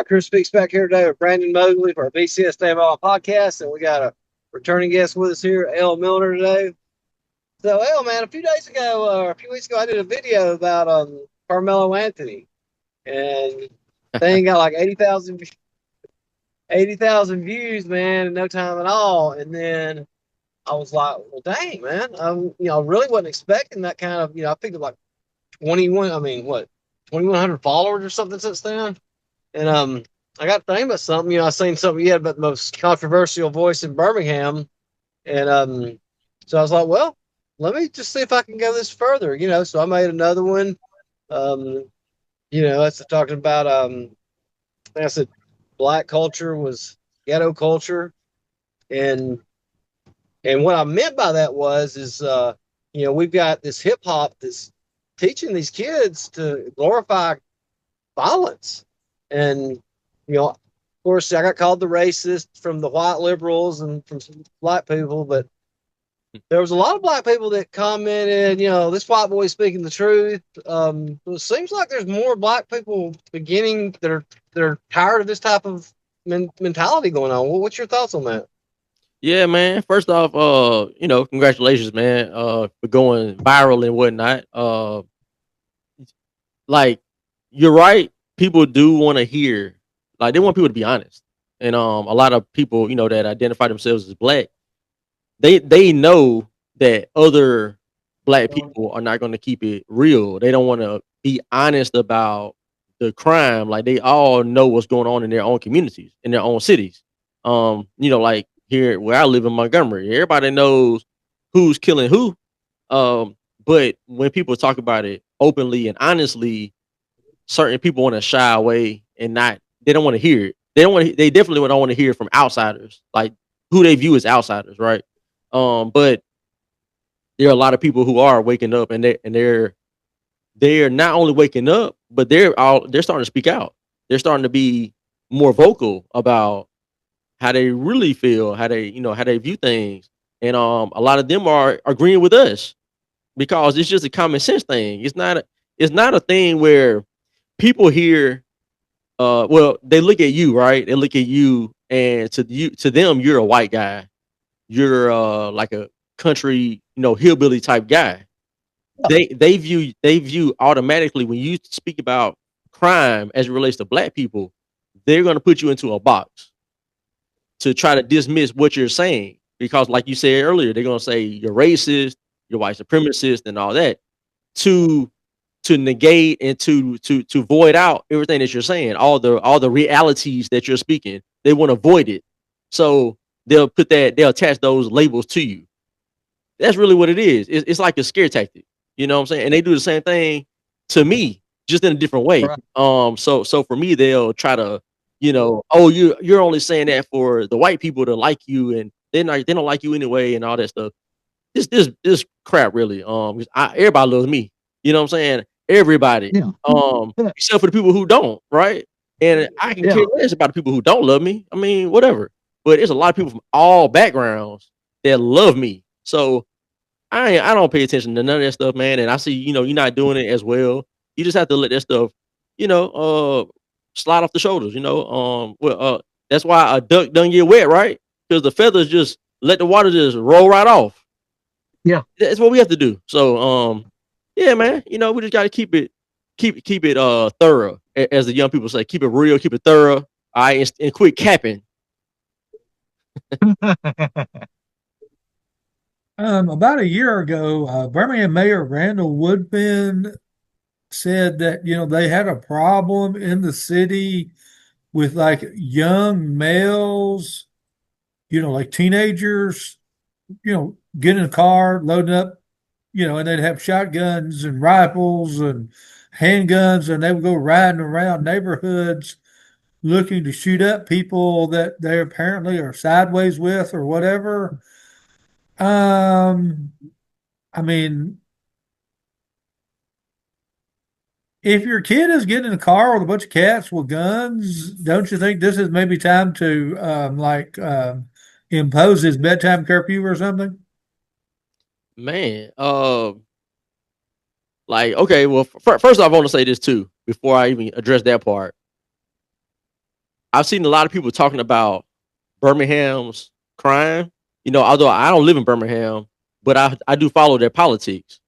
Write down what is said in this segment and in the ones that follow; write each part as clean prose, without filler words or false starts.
Chris Speaks back here today with Brandon Mosley for our BCS Day Ball podcast, and we got a returning guest with us here, L. Milliner today. So, L, man, a few weeks ago, I did a video about Carmelo Anthony, and thing got like 80,000 views, man, in no time at all. And then I was like, well, dang, man, I really wasn't expecting that kind of, I picked up like 2,100 followers or something since then. And I got thinking about something. I seen something you had about the most controversial voice in Birmingham, and so I was like, well, let me just see if I can go this further. So I made another one. Um, that's talking about I said black culture was ghetto culture, and what I meant by that we've got this hip hop that's teaching these kids to glorify violence. And, of course, I got called the racist from the white liberals and from some black people, but there was a lot of black people that commented, this white boy is speaking the truth. It seems like there's more black people beginning that are tired of this type of mentality going on. What's your thoughts on that? Yeah, man. First off, congratulations, man, for going viral and whatnot. Like you're right. People do want to hear, like they want people to be honest, and a lot of people, that identify themselves as black, they know that other black people are not going to keep it real. They don't want to be honest about the crime. Like they all know what's going on in their own communities, in their own cities. Like here where I live in Montgomery, everybody knows who's killing who. But when people talk about it openly and honestly, certain people want to shy away and not. They don't want to hear it. They don't want. They definitely don't want to hear it from outsiders, like who they view as outsiders, right? But there are a lot of people who are waking up, and they're not only waking up, but they're starting to speak out. They're starting to be more vocal about how they really feel, how they view things, and a lot of them are agreeing with us because it's just a common sense thing. It's not a thing where people hear well, they look at you, right? They look at you, and to them you're a white guy. You're like a country, hillbilly type guy. They view automatically when you speak about crime as it relates to black people, they're going to put you into a box to try to dismiss what you're saying because, like you said earlier, they're going to say you're racist, you're white supremacist, and all that to negate and to void out everything that you're saying, all the realities that you're speaking. They want to void it, so they'll attach those labels to you. That's really what it is. It's like a scare tactic. You know what I'm saying? And they do the same thing to me, just in a different way. Right. So for me, they'll try to, oh, you're only saying that for the white people to like you, and they don't like you anyway, and all that stuff. This crap really. 'Cause everybody loves me. You know what I'm saying? Everybody. Yeah. Except for the people who don't, right? And I can Yeah. care less about the people who don't love me. I mean, whatever. But there's a lot of people from all backgrounds that love me. So I don't pay attention to none of that stuff, man. And I see, you're not doing it as well. You just have to let that stuff, you know, uh, slide off the shoulders. That's why a duck doesn't get wet, right? Because the feathers just let the water just roll right off. Yeah. That's what we have to do. So, yeah, man. We just got to keep it thorough, as the young people say. Keep it real, keep it thorough. All right, and quit capping. About a year ago, Birmingham Mayor Randall Woodfin said that they had a problem in the city with like young males, like teenagers, get in a car, loading up, and they'd have shotguns and rifles and handguns, and they would go riding around neighborhoods looking to shoot up people that they apparently are sideways with or whatever. Um, I mean, if your kid is getting in a car with a bunch of cats with guns, don't you think this is maybe time to impose his bedtime curfew or something? Man, Like, okay, well, first off, I want to say this too before I even address that part. I've seen a lot of people talking about Birmingham's crime. You know, although I don't live in Birmingham, but I do follow their politics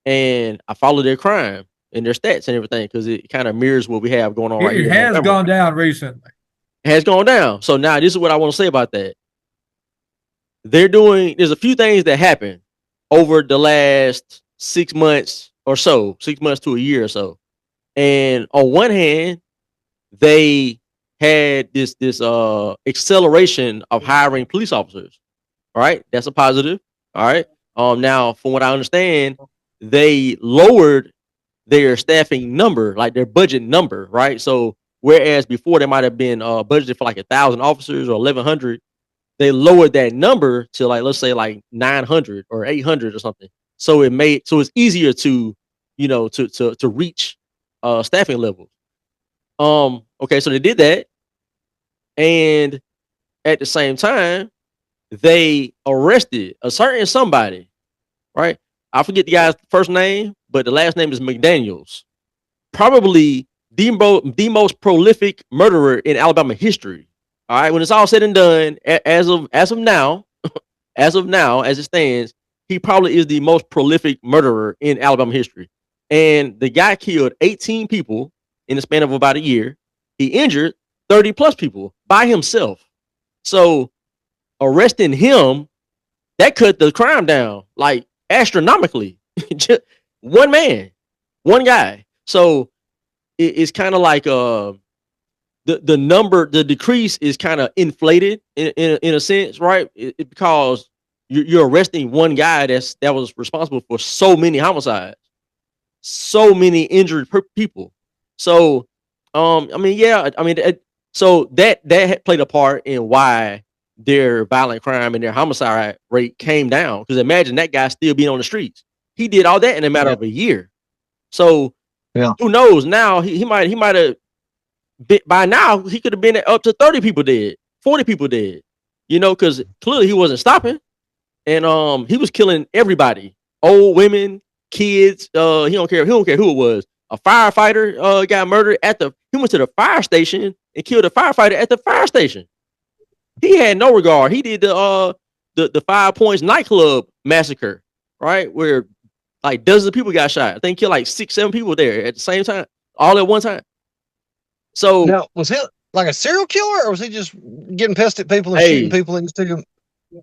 and I follow their crime and their stats and everything because it kind of mirrors what we have going on right It here in has Montgomery. gone down recently. It has gone down. So now this is what I want to say about that. There's a few things that happened over the last 6 months or so, 6 months to a year or so. And on one hand, they had this acceleration of hiring police officers. All right, that's a positive. All right. Now from what I understand, they lowered their staffing number, like their budget number, right? So whereas before they might have been budgeted for like 1,000 officers or 1,100, they lowered that number to like let's say like 900 or 800 or something. So it's easier to to reach staffing levels. Okay, so they did that, and at the same time, they arrested a certain somebody, right? I forget the guy's first name, but the last name is McDaniels. Probably the most prolific murderer in Alabama history. All right, when it's all said and done, as of now, as it stands, he probably is the most prolific murderer in Alabama history. And the guy killed 18 people in the span of about a year. He injured 30 plus people by himself. So arresting him, that cut the crime down like astronomically. Just one man, one guy. So it's kind of like the decrease is kind of inflated in a sense, right? Because you're arresting one guy that was responsible for so many homicides, so many injured people. So I mean, yeah, I mean, so that played a part in why their violent crime and their homicide rate came down. Because imagine that guy still being on the streets. He did all that in a matter of a year. So Yeah. who knows? Now he might have by now he could have been up to 30 people dead, 40 people dead. You know, because clearly he wasn't stopping, and he was killing everybody, old women, kids. He don't care who it was. A firefighter got murdered he went to the fire station and killed a firefighter at the fire station. He had no regard. He did the 5 Points nightclub massacre, right? Where like dozens of people got shot. I think killed like 6-7 people there at the same time, all at one time. So now, was he like a serial killer, or was he just getting pissed at people and shooting people into them?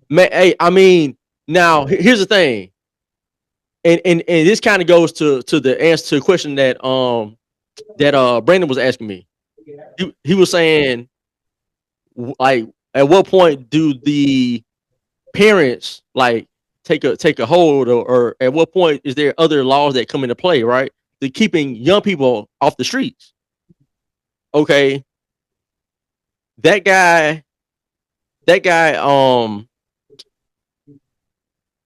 Hey, I mean, now here's the thing, and this kind of goes to the answer to the question that Brandon was asking me. He was saying, like, at what point do the parents like take a hold, or at what point is there other laws that come into play, right? To keeping young people off the streets. Okay, that guy,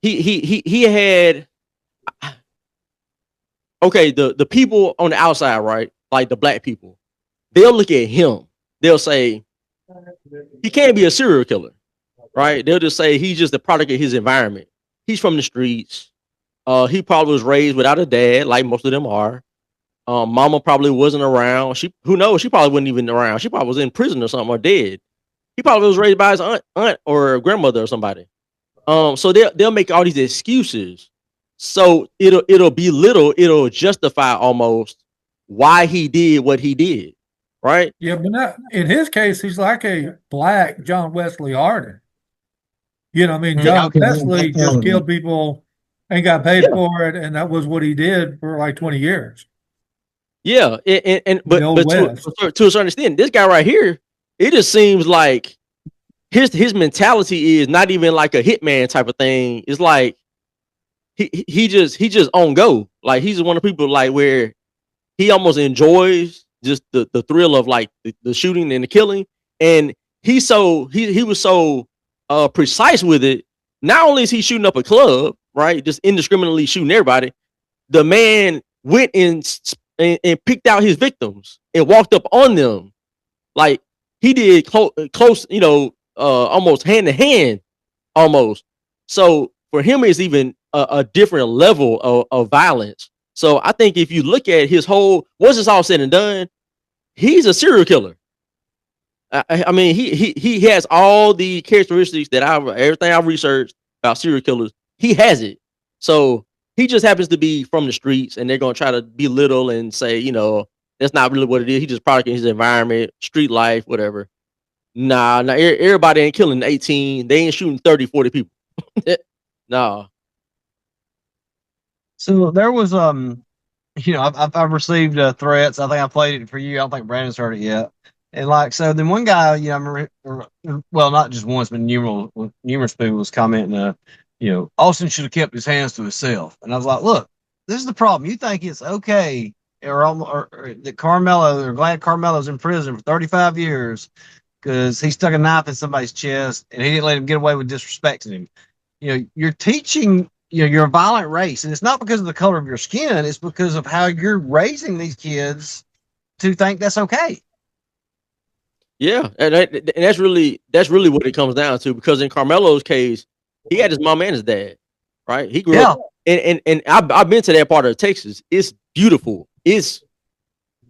he had, okay, the people on the outside, right? Like the black people, they'll look at him. They'll say he can't be a serial killer, right? They'll just say he's just a product of his environment. He's from the streets. He probably was raised without a dad, like most of them are. Mama probably wasn't around. Who knows? She probably wasn't even around. She probably was in prison or something or dead. He probably was raised by his aunt or grandmother or somebody. So they'll make all these excuses. So it'll justify almost why he did what he did, right? Yeah, but not, in his case, he's like a black John Wesley Hardin. You know, I mean, John Wesley just killed people and got paid for it, and that was what he did for like 20 years. Yeah, but to a certain extent, this guy right here, it just seems like his mentality is not even like a hitman type of thing. It's like he just on go. Like he's one of the people like where he almost enjoys just the thrill of like the shooting and the killing, and he was so precise with it. Not only is he shooting up a club, right, just indiscriminately shooting everybody, the man went and picked out his victims and walked up on them, like he did close, almost hand to hand, almost. So for him, it's even a different level of violence So I think if you look at his whole, once it's all said and done, he's a serial killer. I mean, he has all the characteristics that everything I've researched about serial killers. He has it. So he just happens to be from the streets, and they're gonna try to belittle and say, that's not really what it is. He just product in his environment, street life, whatever. Nah, everybody ain't killing 18. They ain't shooting 30, 40 people. Nah. So there was I've received threats. I think I played it for you. I don't think Brandon's heard it yet. And like so, then one guy, I remember, well, not just once, but numerous people was commenting, Austin should have kept his hands to himself. And I was like, look, this is the problem. You think it's okay, or that Carmelo, or glad Carmelo's in prison for 35 years because he stuck a knife in somebody's chest and he didn't let him get away with disrespecting him. You're teaching, you're a violent race, and it's not because of the color of your skin, it's because of how you're raising these kids to think that's okay. Yeah, and that's really what it comes down to. Because in Carmelo's case, he had his mom and his dad, right? He grew up, and I've been to that part of Texas. It's beautiful. It's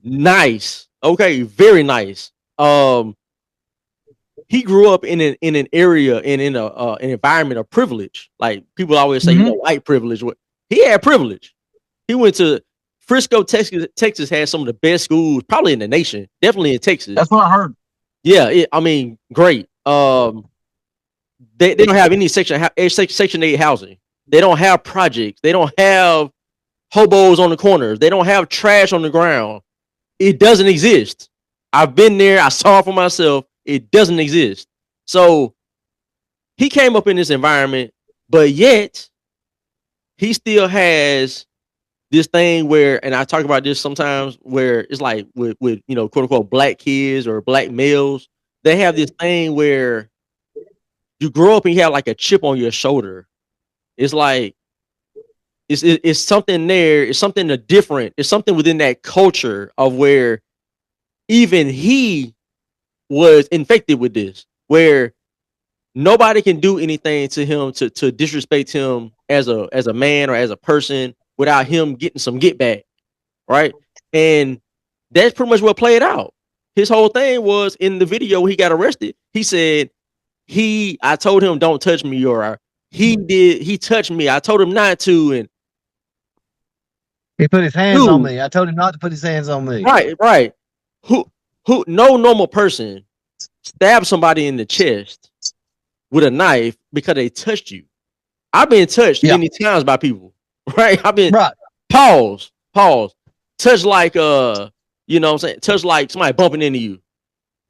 nice. Okay, very nice. He grew up in an area and in an environment of privilege. Like people always say, white privilege. He had privilege. He went to Frisco, Texas. Texas has some of the best schools, probably in the nation. Definitely in Texas. That's what I heard. Yeah, I mean, great. They don't have any Section 8 housing. They don't have projects. They don't have hobos on the corners. They don't have trash on the ground. It doesn't exist. I've been there. I saw it for myself. It doesn't exist. So he came up in this environment, but yet he still has this thing where, and I talk about this sometimes, where it's like with quote unquote black kids or black males, they have this thing where you grow up and you have like a chip on your shoulder. It's like it's something there. It's something different. It's something within that culture of where even he was infected with this, where nobody can do anything to him to disrespect him as a man or as a person without him getting some get back, right? And that's pretty much what played out. His whole thing was in the video when he got arrested. He said I told him don't touch me, or he touched me. I told him not to, and he put his hands on me. I told him not to put his hands on me. Right. Who no normal person stabs somebody in the chest with a knife because they touched you. I've been touched many times by people, right? I've been pause. Touch like what I'm saying? Touch like somebody bumping into you.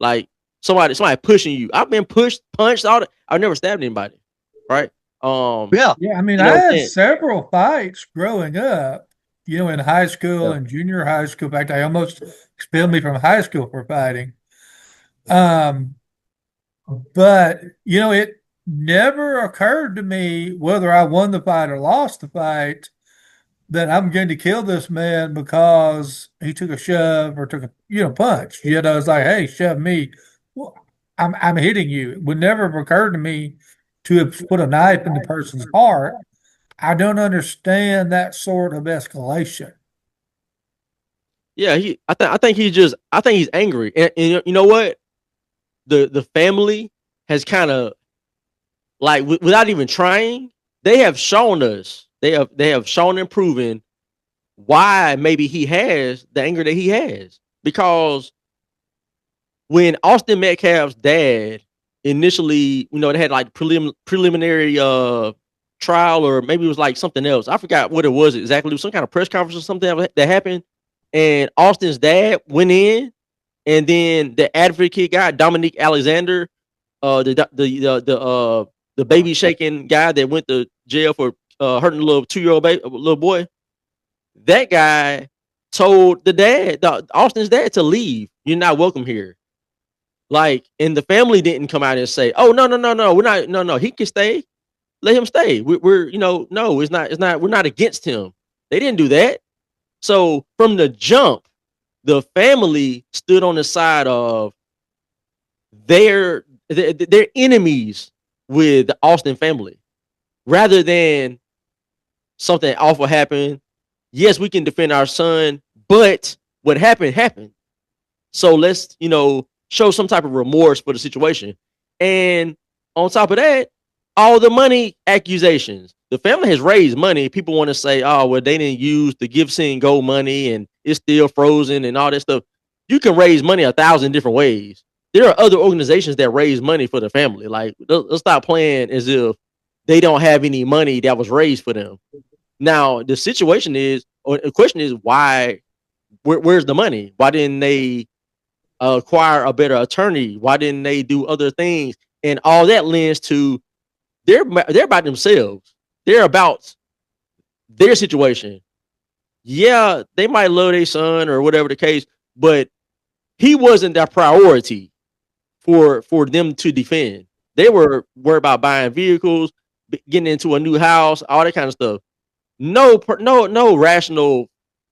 Like somebody pushing you. I've been pushed, punched, all that. I've never stabbed anybody. Right? Yeah, I mean, I had several fights growing up, in high school and junior high school. In fact, I almost expelled me from high school for fighting. But it never occurred to me, whether I won the fight or lost the fight, that I'm going to kill this man because he took a shove or took a punch. It's like, hey, shove me. Well, I'm hitting you. It would never have occurred to me to have put a knife in the person's heart. I don't understand that sort of escalation. Yeah, I think he's angry, and you know what? The family has kind of, like, without even trying, they have shown us, they have shown and proven why maybe he has the anger that he has. Because when Austin Metcalf's dad initially, they had like preliminary trial, or maybe it was like something else. I forgot what it was exactly. It was some kind of press conference or something that happened. And Austin's dad went in, and then the advocate guy, Dominique Alexander, the baby shaking guy that went to jail for hurting a little 2-year-old little boy, that guy told Austin's dad to leave. You're not welcome here. Like, and the family didn't come out and say, "Oh, no, we're not, no, he can stay. Let him stay. We're no, it's not. We're not against him." They didn't do that. So from the jump, the family stood on the side of their enemies with the Austin family, rather than something awful happened. yes, we can defend our son, but what happened happened. So let's, show some type of remorse for the situation. And on top of that, all the money accusations. The family has raised money. People want to say, oh, well, they didn't use the Give Send Go money and it's still frozen and all that stuff. You can raise money 1,000 different ways. There are other organizations that raise money for the family. Like, let's stop playing as if they don't have any money that was raised for them. Now, the situation is, or the question is, why? Where's the money? Why didn't they acquire a better attorney? Why didn't they do other things? And all that lends to they're about themselves. They're about their situation. Yeah, they might love their son or whatever the case, but he wasn't their priority for them to defend. They were worried about buying vehicles, getting into a new house, all that kind of stuff. No rational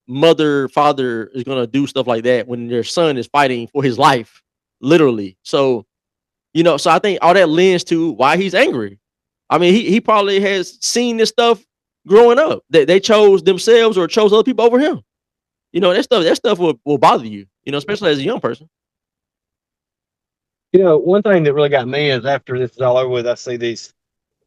mother, father is gonna do stuff like that when their son is fighting for his life, literally. So, so I think all that lends to why he's angry. I mean, he probably has seen this stuff growing up that they chose themselves or chose other people over him. That stuff will bother you, especially as a young person. One thing that really got me is after this is all over with, I see these,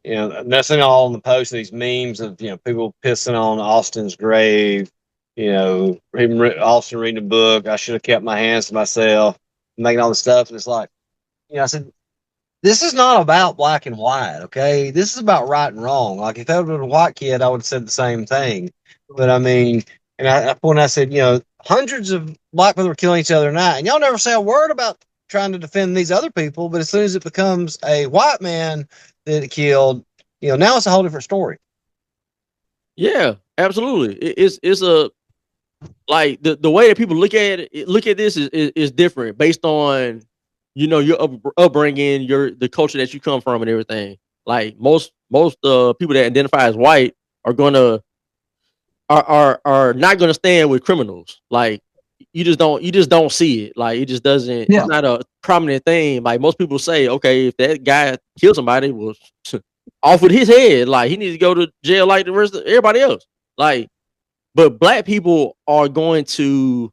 that's all on the post, these memes of, people pissing on Austin's grave, Austin reading a book. I should have kept my hands to myself, making all this stuff. And it's like, I said, this is not about black and white, okay? This is about right and wrong. Like, if that would have been a white kid, I would have said the same thing. But I mean, and when I said, hundreds of black people were killing each other tonight, and y'all never say a word about trying to defend these other people. But as soon as it becomes a white man that it killed, now it's a whole different story. Yeah, absolutely. It's a like the way that people look at this is different based on your upbringing, the culture that you come from, and everything. Like most people that identify as white are gonna are not gonna stand with criminals. Like you just don't see it. Like it just doesn't. Yeah. It's not a prominent thing. Like most people say, okay, if that guy killed somebody, well, off with his head. Like he needs to go to jail like the rest of everybody else. Like, but black people are going to,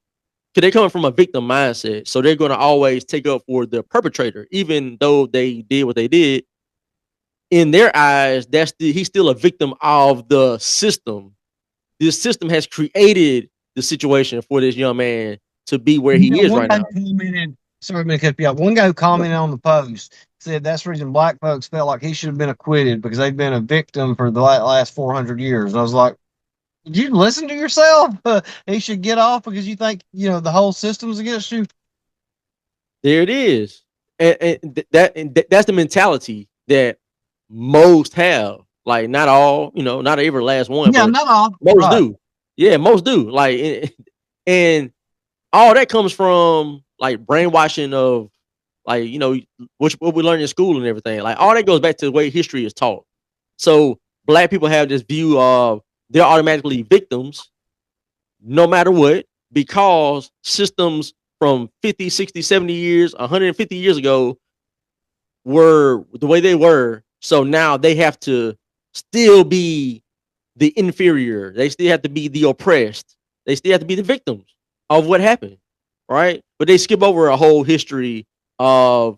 because they're coming from a victim mindset, so they're going to always take up for the perpetrator, even though they did what they did. In their eyes, he's still a victim of the system. This system has created the situation for this young man to be where he is right now. Sorry to cut you off. One guy who commented on the post said that's the reason black folks felt like he should have been acquitted because they've been a victim for the last 400 years. And I was like, did you listen to yourself? He should get off because you think, the whole system's against you. There it is. And that's the mentality that most have. Like not all, not every last one. Yeah, but not all. Most do. Yeah, most do. Like, and all that comes from like brainwashing of like, what we learn in school and everything. Like all that goes back to the way history is taught. So black people have this view of they're automatically victims no matter what, because systems from 50, 60, 70 years, 150 years ago were the way they were. So now they have to still be the inferior. They still have to be the oppressed. They still have to be the victims of what happened, right? But they skip over a whole history of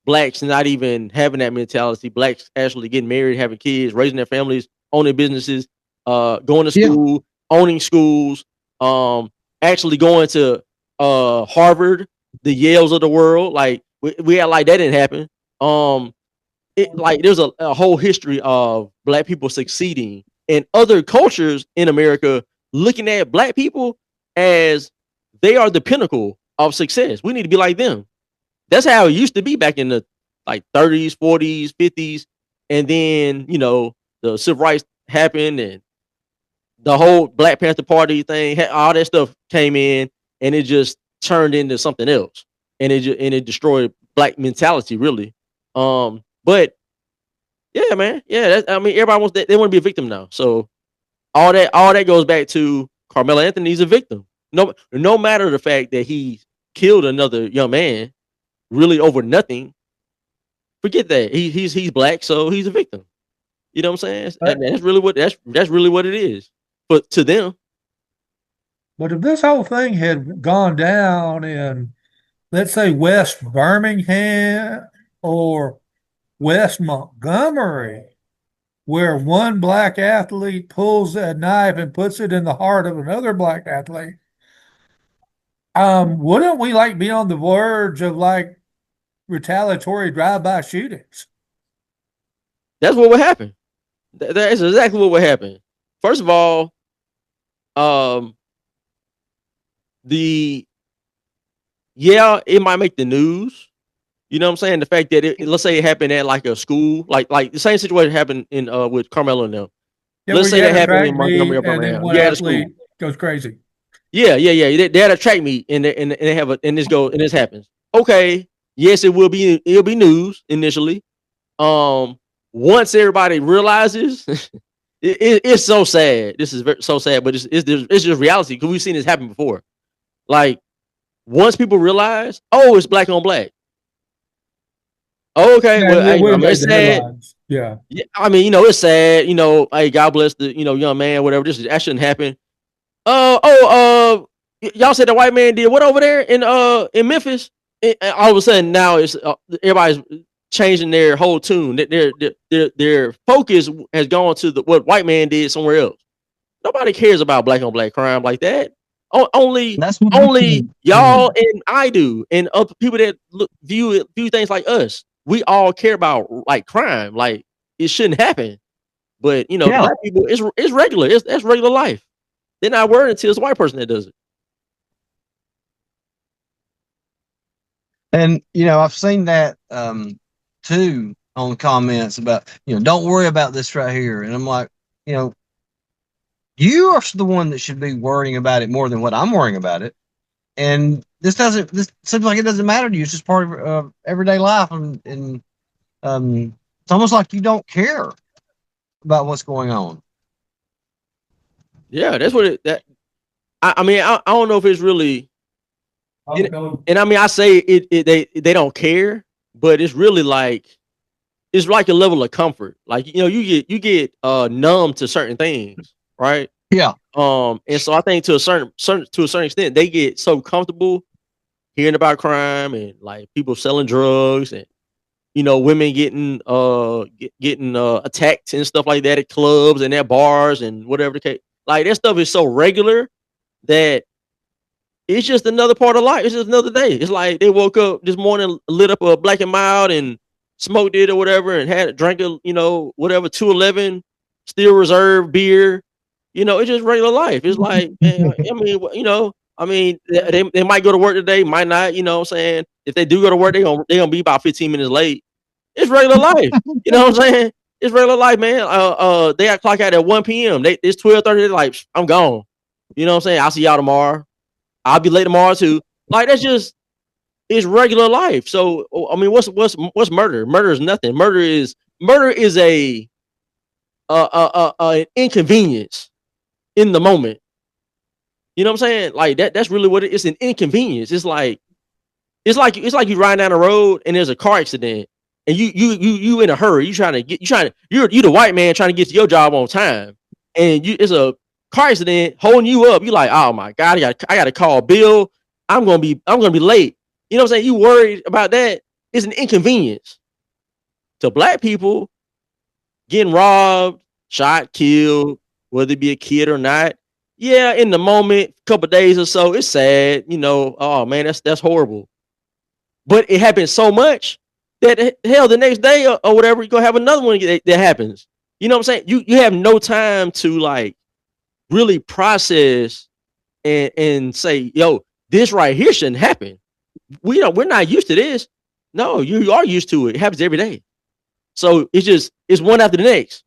blacks not even having that mentality. Blacks actually getting married, having kids, raising their families, owning businesses, going to school, owning schools, actually going to Harvard, the Yales of the world. Like we act like that didn't happen. Like there's a whole history of black people succeeding and other cultures in America looking at black people as they are the pinnacle of success. We need to be like them. That's how it used to be back in the like 30s, 40s, 50s. And then, the civil rights happened and the whole Black Panther Party thing, all that stuff came in and it just turned into something else. And it destroyed black mentality, really. But yeah, man. Yeah, everybody wants that. They want to be a victim now. So all that goes back to Carmelo Anthony's a victim. No matter the fact that he killed another young man, really over nothing. Forget that. He's black, so he's a victim. You know what I'm saying? That's really what it is. But to them. But if this whole thing had gone down in, let's say, West Birmingham or West Montgomery, where one black athlete pulls a knife and puts it in the heart of another black athlete, wouldn't we like be on the verge of like retaliatory drive-by shootings? That's what would happen. That's exactly what would happen. First of all, um, the yeah, it might make the news. You know what I'm saying? The fact that let's say it happened at like a school, like the same situation happened in with Carmelo and them. Yeah, Let's where say you that had a happened track in Montgomery meet or and then Birmingham. one Yeah, at a school. athlete goes crazy. Yeah. They had a track meet and they have a and this happens. Okay, yes, it'll be news initially. Once everybody realizes, it's so sad. This is so sad, but it's just reality because we've seen this happen before. Like once people realize, oh, it's black on black. Okay, Yeah, well, it would I have mean, made it's the sad. headlines. Yeah. Yeah, I mean, it's sad. Hey, God bless the young man, whatever. That shouldn't happen. Y'all said the white man did what over there in Memphis? And all of a sudden now it's everybody's changing their whole tune. Their focus has gone to what white man did somewhere else. Nobody cares about black on black crime like that. Only That's what only Mhm. y'all and I do, and other people that view things like us. We all care about like crime, like it shouldn't happen. But Yeah. black people, it's regular. That's regular life. They're not worried until it's a white person that does it. And I've seen that too on comments about, don't worry about this right here. And I'm like, you know, you are the one that should be worrying about it more than what I'm worrying about it. And this seems like it doesn't matter to you. It's just part of everyday life. And it's almost like you don't care about what's going on. Yeah, that's what I mean, I don't know if it's really, and I mean, I say they don't care, but it's really like, it's like a level of comfort. Like, you get numb to certain things, right? Yeah. And so I think to a certain extent, they get so comfortable hearing about crime and like people selling drugs and women getting attacked and stuff like that at clubs and at bars and whatever the case. Like that stuff is so regular that it's just another part of life. It's just another day. It's like they woke up this morning, lit up a Black and Mild and smoked it or whatever, and had drank a whatever 211 Steel Reserve beer. It's just regular life. It's like, man, I mean, they might go to work today, might not. You know what I'm saying? If they do go to work, they gonna be about 15 minutes late. It's regular life. You know what I'm saying? It's regular life, man. They got clock out at 1 p.m. It's 12:30. They're like, I'm gone. You know what I'm saying? I'll see y'all tomorrow. I'll be late tomorrow too. Like it's regular life. So I mean, what's murder? Murder is nothing. Murder is a an inconvenience in the moment. You know what I'm saying? Like that's really what it's an inconvenience. It's like you riding down the road and there's a car accident and you in a hurry. You're the white man trying to get to your job on time, and it's a car accident holding you up. You like, oh my God, I got to call Bill. I'm gonna be late. You know what I'm saying? You worried about that? It's an inconvenience to black people. Getting robbed, shot, killed, whether it be a kid or not. Yeah, in the moment, couple days or so, it's sad. Oh man, that's horrible. But it happens so much that hell, the next day or whatever, you're gonna have another one that happens. You know what I'm saying? You have no time to like really process and say, yo, this right here shouldn't happen. We're not used to this. No, you are used to it. It happens every day. So it's one after the next.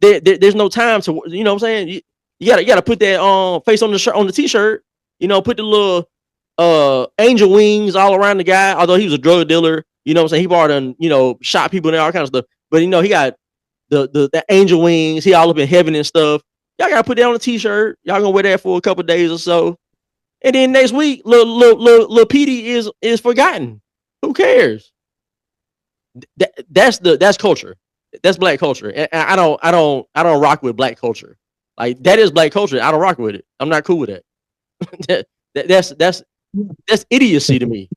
There's no time to, you know what I'm saying? You gotta put that face on the shirt, on the t-shirt, put the little angel wings all around the guy, although he was a drug dealer, you know what I'm saying? He bought and shot people and all kind of stuff. But he got the angel wings, he all up in heaven and stuff. Y'all gotta put that on a t-shirt. Y'all gonna wear that for a couple days or so. And then next week, little Petey is forgotten. Who cares? That's culture. That's black culture. And I don't rock with black culture. Like that is black culture. I don't rock with it. I'm not cool with it. That's idiocy to me.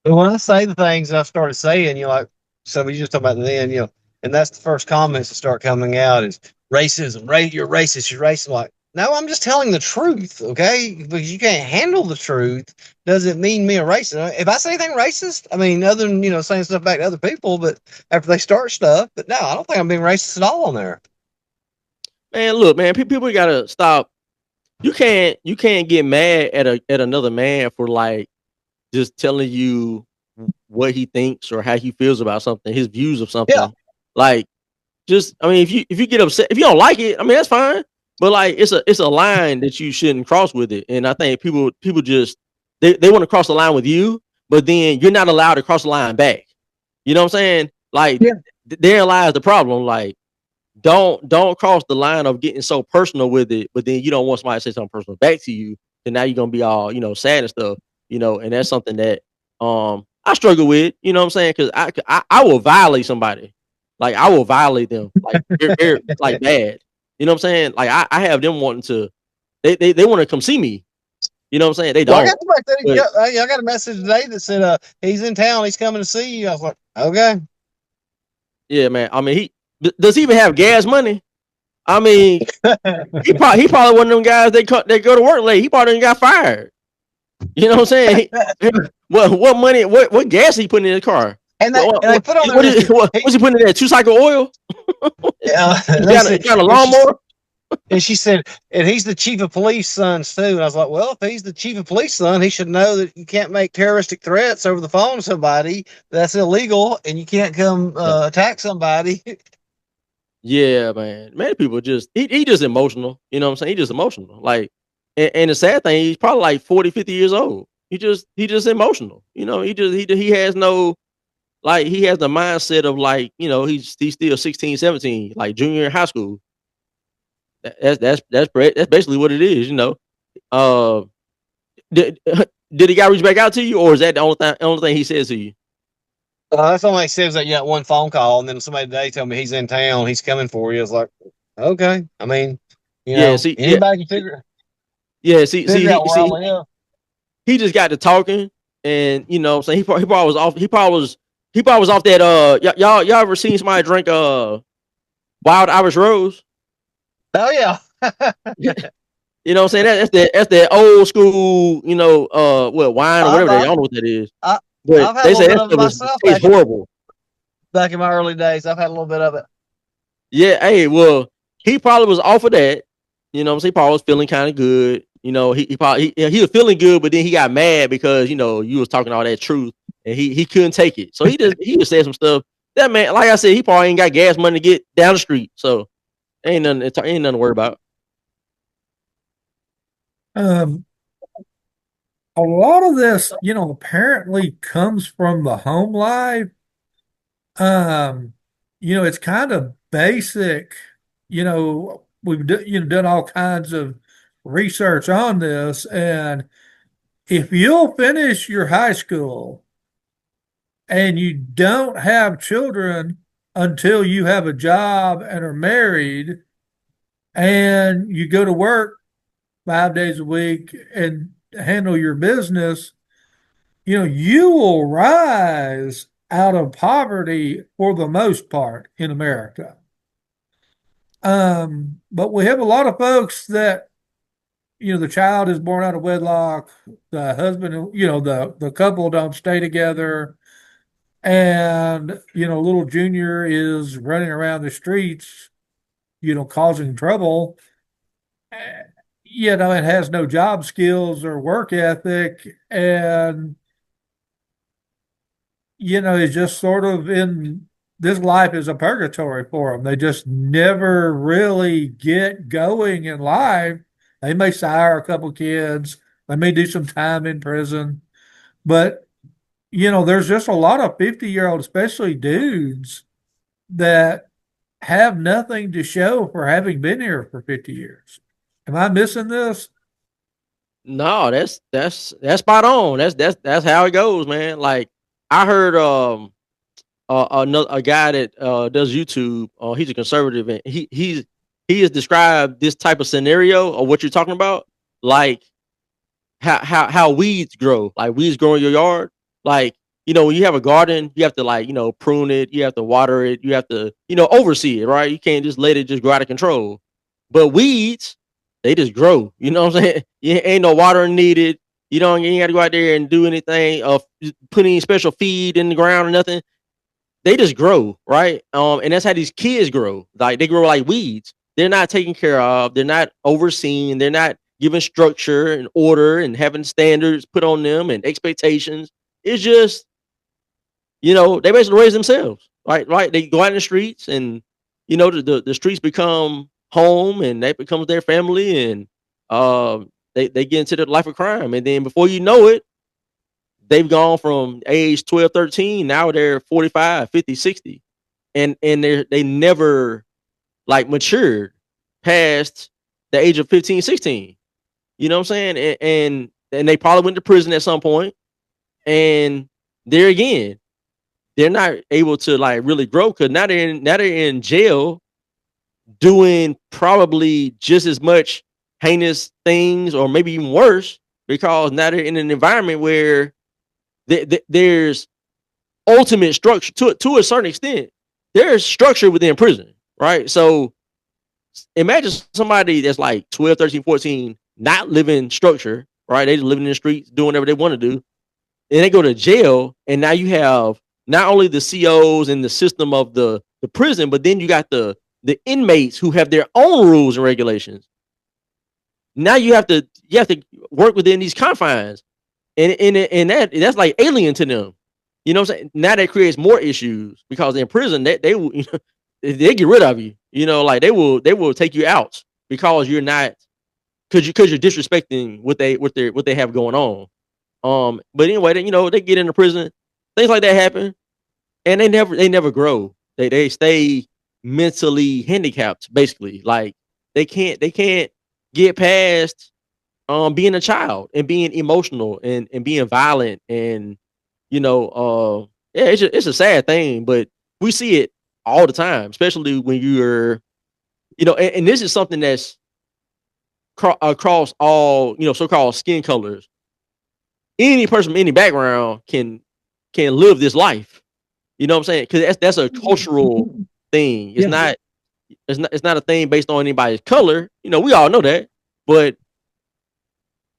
But when I say the things I started saying, so we just talk about then, and that's the first comments that start coming out is racism, you're racist, you're racist. Like, no, I'm just telling the truth, okay? Because you can't handle the truth doesn't mean me a racist. If I say anything racist, I mean, other than, saying stuff back to other people, but after they start stuff, but no, I don't think I'm being racist at all on there. Man, look, man, people gotta stop. You can't get mad at another man for like just telling you what he thinks or how he feels about something, his views of something. Yeah. Like, just, I mean, if you get upset, if you don't like it, I mean, that's fine. But like, it's a line that you shouldn't cross with it. And I think people just they want to cross the line with you, but then you're not allowed to cross the line back. You know what I'm saying? Like, Yeah. There lies the problem. Like, don't cross the line of getting so personal with it, but then you don't want somebody to say something personal back to you, and now you're gonna be all sad and stuff, and that's something that I struggle with, you know what I'm saying? Because I will violate somebody, like I will violate them, like very like bad, you know what I'm saying? Like I have them wanting to, they want to come see me, you know what I'm saying? They Well, don't. I got a message today that said he's in town, he's coming to see you. I was like, okay. Yeah, man. I mean, does he even have gas money? I mean, he probably one of them guys they go to work late. He probably got fired. You know what I'm saying? What money? What gas he putting in his car? And they put on what's he putting in there? 2-cycle oil? Yeah, got a lawnmower. And she said, and he's the chief of police sons too. And I was like, well, if he's the chief of police son, he should know that you can't make terroristic threats over the phone to somebody. That's illegal, and you can't come attack somebody. Yeah, man. People just he just emotional. You know what I'm saying? He just emotional. Like, and the sad thing, he's probably like 40, 50 years old. He just emotional. He has no, like, he has the mindset of like, he's still 16, 17, like junior in high school. That's basically what it is, did the guy reach back out to you, or is that the only thing he says to you? That's only says that you got one phone call, and then somebody today told me he's in town, he's coming for you. I was like, okay. I mean, anybody can figure. Yeah, he just got to talking, and so he probably was off. He probably was off that. Y'all ever seen somebody drink Wild Irish Rose? Oh yeah. You know what I'm saying? That's that old school, wine or whatever. I don't know what that is. But they say that tastes horrible. Back in my early days, I've had a little bit of it. Yeah, hey, well, he probably was off of that. You know what I'm saying? He probably was feeling kind of good. He was feeling good, but then he got mad because you was talking all that truth, and he couldn't take it. So he just said some stuff. That man, like I said, he probably ain't got gas money to get down the street. So ain't nothing to worry about. A lot of this, apparently comes from the home life. It's kind of basic. We've done all kinds of research on this, and if you'll finish your high school and you don't have children until you have a job and are married, and you go to work 5 days a week and handle your business, you will rise out of poverty for the most part in America. But we have a lot of folks that, the child is born out of wedlock, the husband, the couple don't stay together, and, little Junior is running around the streets, causing trouble. It has no job skills or work ethic, and it's just sort of in this life is a purgatory for them. They just never really get going in life. They may sire a couple kids, they may do some time in prison, but there's just a lot of 50-year-old, especially dudes, that have nothing to show for having been here for 50 years. Am I missing this? No, that's spot on. That's how it goes, man. Like, I heard a guy that does YouTube. He's a conservative, and he has described this type of scenario of what you're talking about. like how weeds grow. Like weeds grow in your yard. Like, when you have a garden, you have to, like, prune it, you have to water it, you have to, oversee it, right? You can't just let it just grow out of control. But weeds, they just grow. You know what I'm saying? You ain't no watering needed. You ain't got to go out there and do anything of put any special feed in the ground or nothing. They just grow, right? And that's how these kids grow. Like, they grow like weeds. They're not taken care of. They're not overseen. They're not given structure and order and having standards put on them and expectations. It's just, they basically raise themselves, right? Right. They go out in the streets, and the streets become home, and that becomes their family, and they get into the life of crime, and then before you know it, they've gone from age 12, 13. Now they're 45, 50, 60, and they never, like, matured past the age of 15, 16. You know what I'm saying? And they probably went to prison at some point, and there again, they're not able to, like, really grow, because now they're in jail doing probably just as much heinous things, or maybe even worse, because now they're in an environment where there's ultimate structure to a certain extent. There's structure within prison, right? So imagine somebody that's like 12, 13, 14, not living structure, right? They just living in the streets, doing whatever they want to do, and they go to jail, and now you have not only the COs and the system of the prison, but then you got the inmates who have their own rules and regulations. Now you have to work within these confines, and that's like alien to them. You know what I'm saying? Now that creates more issues, because in prison they will, they get rid of you. Like, they will take you out because you're not, because you're disrespecting what they have going on. But anyway, they get into prison, things like that happen, and they never grow. They stay mentally handicapped, basically. Like, they can't get past being a child and being emotional and being violent, and yeah, it's a sad thing, but we see it all the time, especially when you're, and this is something that's across all, so-called skin colors. Any person from any background can live this life. You know what I'm saying? Because that's a cultural thing. It's Yeah. not it's not a thing based on anybody's color. We all know that, but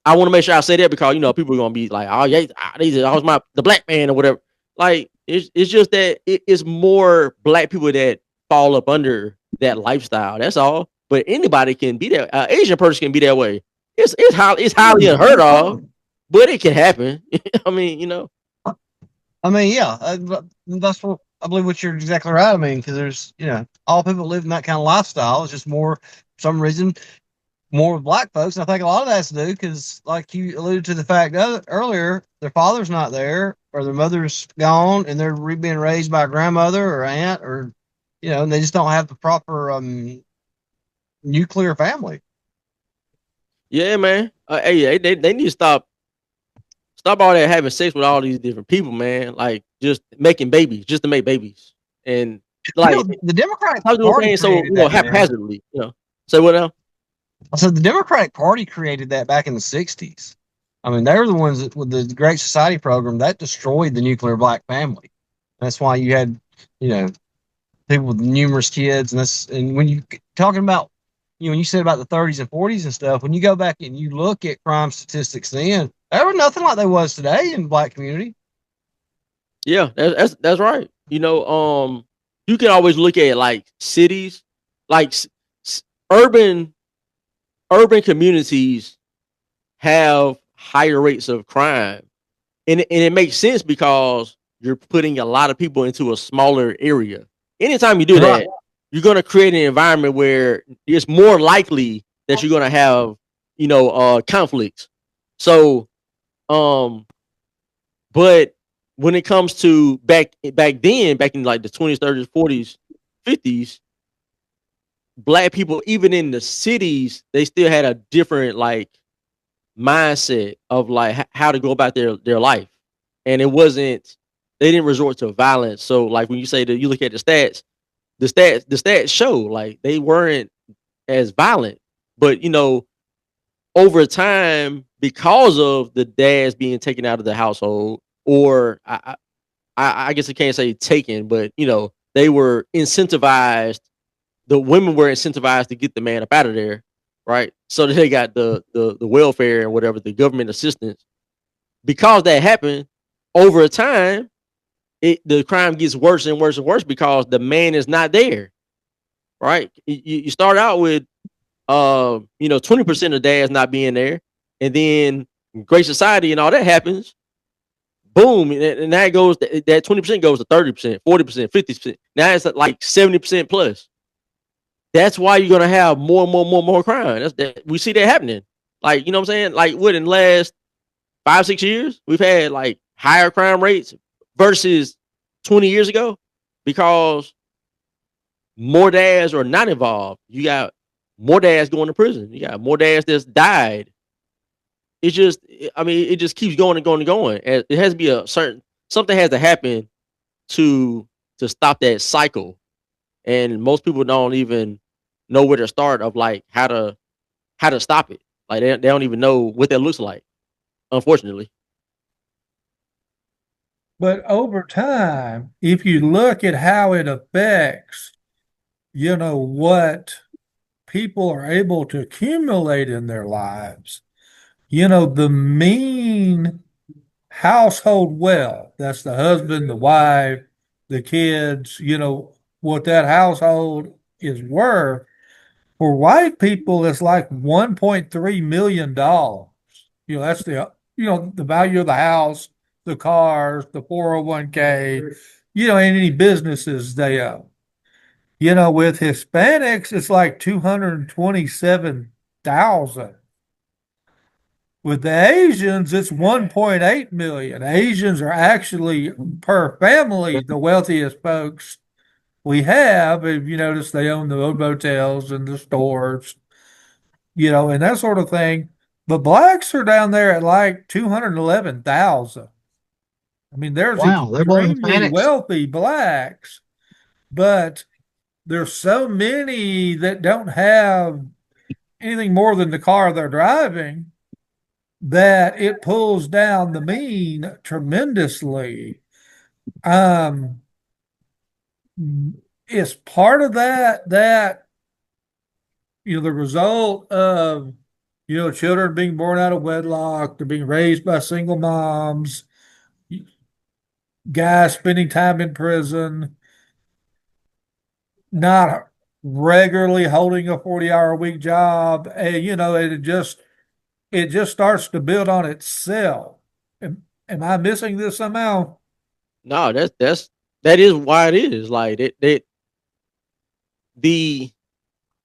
I want to make sure I say that, because people are gonna be like, oh yeah, I was the black man or whatever. Like, it's just that it's more black people that fall up under that lifestyle. That's all. But anybody can be that. Asian person can be that way. It's highly unheard of, but it can happen. I mean, I mean, yeah, that's what I believe. What you're exactly right. I mean, because there's, all people live in that kind of lifestyle. It's just more, for some reason, more with black folks. And I think a lot of that's to do because, like you alluded to the fact earlier, their father's not there, or their mother's gone, and they're being raised by a grandmother or aunt, or, and they just don't have the proper nuclear family. yeah, man. Hey, they need to stop all that having sex with all these different people, man. Like, just making babies just to make babies, and, like, The Democratic stop doing Party things so, created that, man. haphazardly. Say what now? So the Democratic Party created that back in the 60s. I mean, they were the ones that, with the Great Society program, that destroyed the nuclear black family. That's why you had, people with numerous kids. And when you talking about, when you said about the 30s and 40s and stuff, when you go back and you look at crime statistics then, there was nothing like there was today in the black community. Yeah, that's right. You can always look at, like, cities, like urban communities have higher rates of crime, and it makes sense because you're putting a lot of people into a smaller area. Anytime you do Right. that, you're going to create an environment where it's more likely that you're going to have, conflicts. So, but when it comes to back then, back in, like, the 20s, 30s, 40s, 50s, black people, even in the cities, they still had a different, like, mindset of, like, how to go about their life, and they didn't resort to violence. So, like, when you say that, you look at the stats show, like, they weren't as violent, but over time, because of the dads being taken out of the household, or I guess I can't say taken, but they were incentivized. The women were incentivized to get the man up out of there, right? So that they got the welfare and whatever, the government assistance. Because that happened over time, the crime gets worse and worse and worse because the man is not there, right? You start out with 20% of dads not being there, and then Great Society and all that happens. Boom, and that goes, that 20% goes to 30%, 40%, 50%. Now it's like 70% plus. That's why you're gonna have more crime. We see that happening. Like, you know what I'm saying? Like, what, in the last 5-6 years, we've had like higher crime rates versus 20 years ago because more dads are not involved. You got more dads going to prison. You got more dads that's died. It's just, I mean, it just keeps going and going and going. And it has to be something has to happen to stop that cycle. And most people don't even know where to start of like how to stop it. Like they don't even know what that looks like, unfortunately. But over time, if you look at how it affects, what people are able to accumulate in their lives, the mean household wealth, that's the husband, the wife, the kids, what that household is worth. For white people, it's like $1.3 million. That's the value of the house, the cars, the 401k, and any businesses they own. With Hispanics, it's like 227,000. With the Asians, it's 1.8 million. Asians are actually, per family, the wealthiest folks we have. If you notice, they own the motels and the stores, and that sort of thing. But blacks are down there at like 211,000. I mean, there's Wow, they're below extremely Hispanics. wealthy blacks, but there's so many that don't have anything more than the car they're driving that it pulls down the mean tremendously. Um, it's part of that the result of children being born out of wedlock, they're being raised by single moms, guys spending time in prison, not regularly holding a 40-hour a week job, and it just starts to build on itself. Am I missing this somehow? No, that is why it is. Like the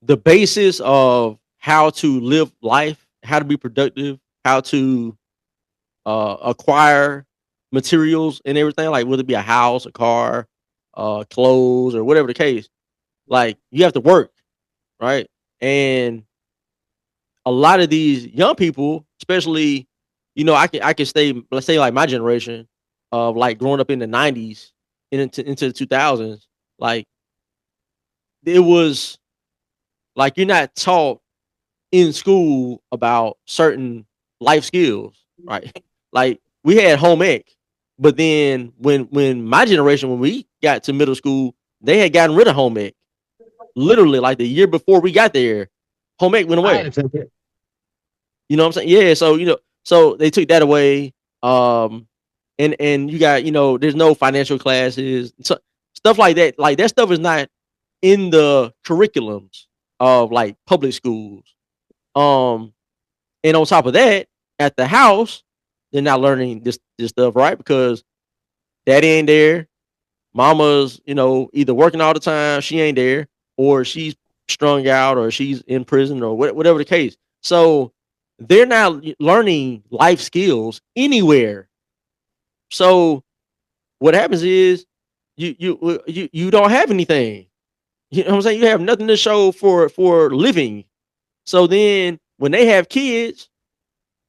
the basis of how to live life, how to be productive, how to acquire materials and everything, like whether it be a house, a car, clothes, or whatever the case. Like, you have to work, right? And a lot of these young people, especially, I can stay, let's say, like my generation of like growing up in the '90s and into the 2000s. Like, it was like, you're not taught in school about certain life skills, right? Like, we had home ec, but then when my generation, when we got to middle school, they had gotten rid of home ec. Literally, like the year before we got there, home ec went I had away. to take it. You know what I'm saying? Yeah. So so they took that away. And you got, there's no financial classes, so, stuff like that. Like, that stuff is not in the curriculums of like public schools. Um, and on top of that, at the house, they're not learning this stuff, right? Because daddy ain't there, mama's, either working all the time, she ain't there, or she's strung out, or she's in prison, or whatever the case. So they're not learning life skills anywhere. So what happens is you don't have anything. You know what I'm saying? You have nothing to show for living. So then when they have kids,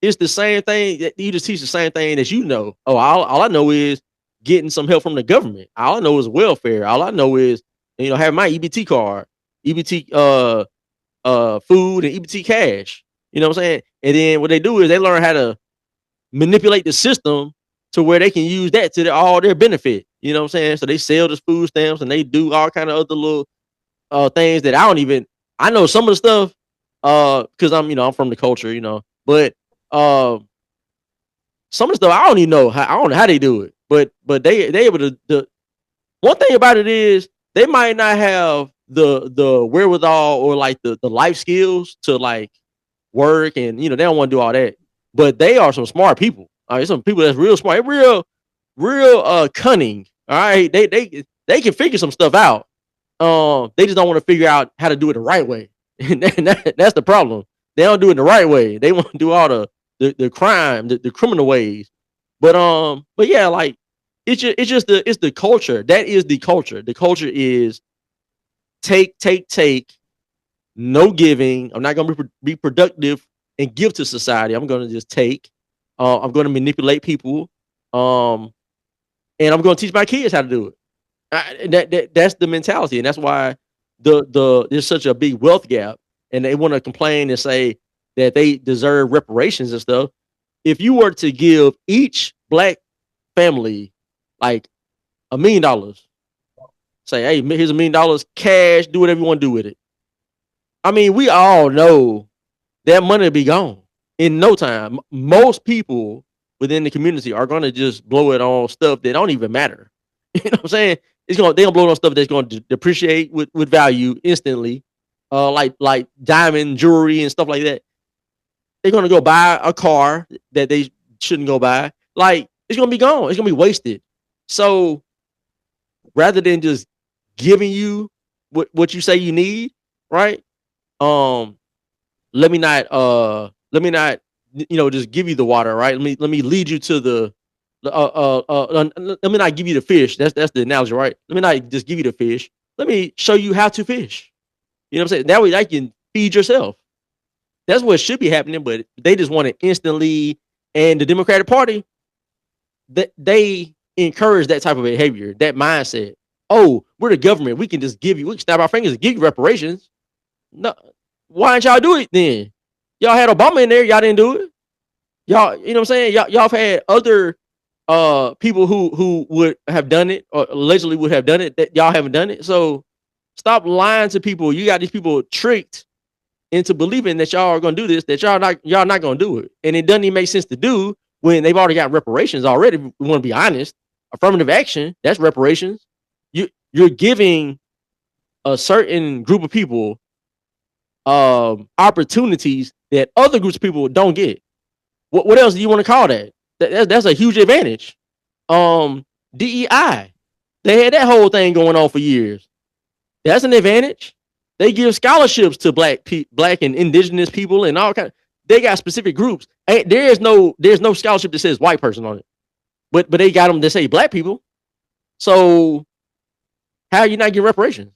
it's the same thing. That you just teach the same thing as Oh, all I know is getting some help from the government. All I know is welfare. All I know is having my EBT card, EBT food, and EBT cash. You know what I'm saying? And then what they do is they learn how to manipulate the system to where they can use that to all their benefit. You know what I'm saying? So they sell the food stamps and they do all kind of other little things that I know some of the stuff because I'm from the culture, but uh some of the stuff I don't even know how I don't know how they do it. But they able to the one thing about it is they might not have the wherewithal or like the life skills to like work and they don't want to do all that. But they are some smart people. All right, some people that's real smart, real cunning. All right. They can figure some stuff out. They just don't want to figure out how to do it the right way. And that's the problem. They don't do it the right way. They want to do all the crime, the criminal ways. But yeah, like it's the culture. That is the culture. The culture is take, no giving. I'm not gonna be productive and give to society. I'm gonna just take. I'm gonna manipulate people. And I'm gonna teach my kids how to do it. That's the mentality, and that's why there's such a big wealth gap, and they want to complain and say that they deserve reparations and stuff. If you were to give each black family like $1 million, say, hey, here's $1 million cash, do whatever you want to do with it. I mean, we all know that money will be gone in no time. Most people within the community are going to just blow it on stuff that don't even matter. You know what I'm saying? They're gonna blow it on stuff that's going to depreciate with value instantly, like diamond jewelry and stuff like that. They're gonna go buy a car that they shouldn't go buy. Like it's gonna be gone. It's gonna be wasted. So rather than just giving you what you say you need, right? Let me not just give you the water, right? Let me lead you to the let me not give you the fish. That's the analogy, right? Let me not just give you the fish. Let me show you how to fish. You know what I'm saying? That way I can feed yourself. That's what should be happening, but they just want it instantly. And the Democratic Party, they encourage that type of behavior, that mindset. Oh, we're the government. We can snap our fingers and give you reparations. No, why didn't y'all do it then? Y'all had Obama in there. Y'all didn't do it. Y'all, you know what I'm saying? Y'all have had other people who would have done it or allegedly would have done it that y'all haven't done it. So stop lying to people. You got these people tricked into believing that y'all are gonna do this, that y'all not gonna do it. And it doesn't even make sense to do when they've already got reparations already. We want to be honest. Affirmative action, that's reparations. You're giving a certain group of people opportunities that other groups of people don't get. What else do you want to call that? That's a huge advantage. DEI, they had that whole thing going on for years. That's an advantage. They give scholarships to black and indigenous people and all kind. They got specific groups. There's no scholarship that says white person on it, but they got them that say black people. So how are you not getting reparations?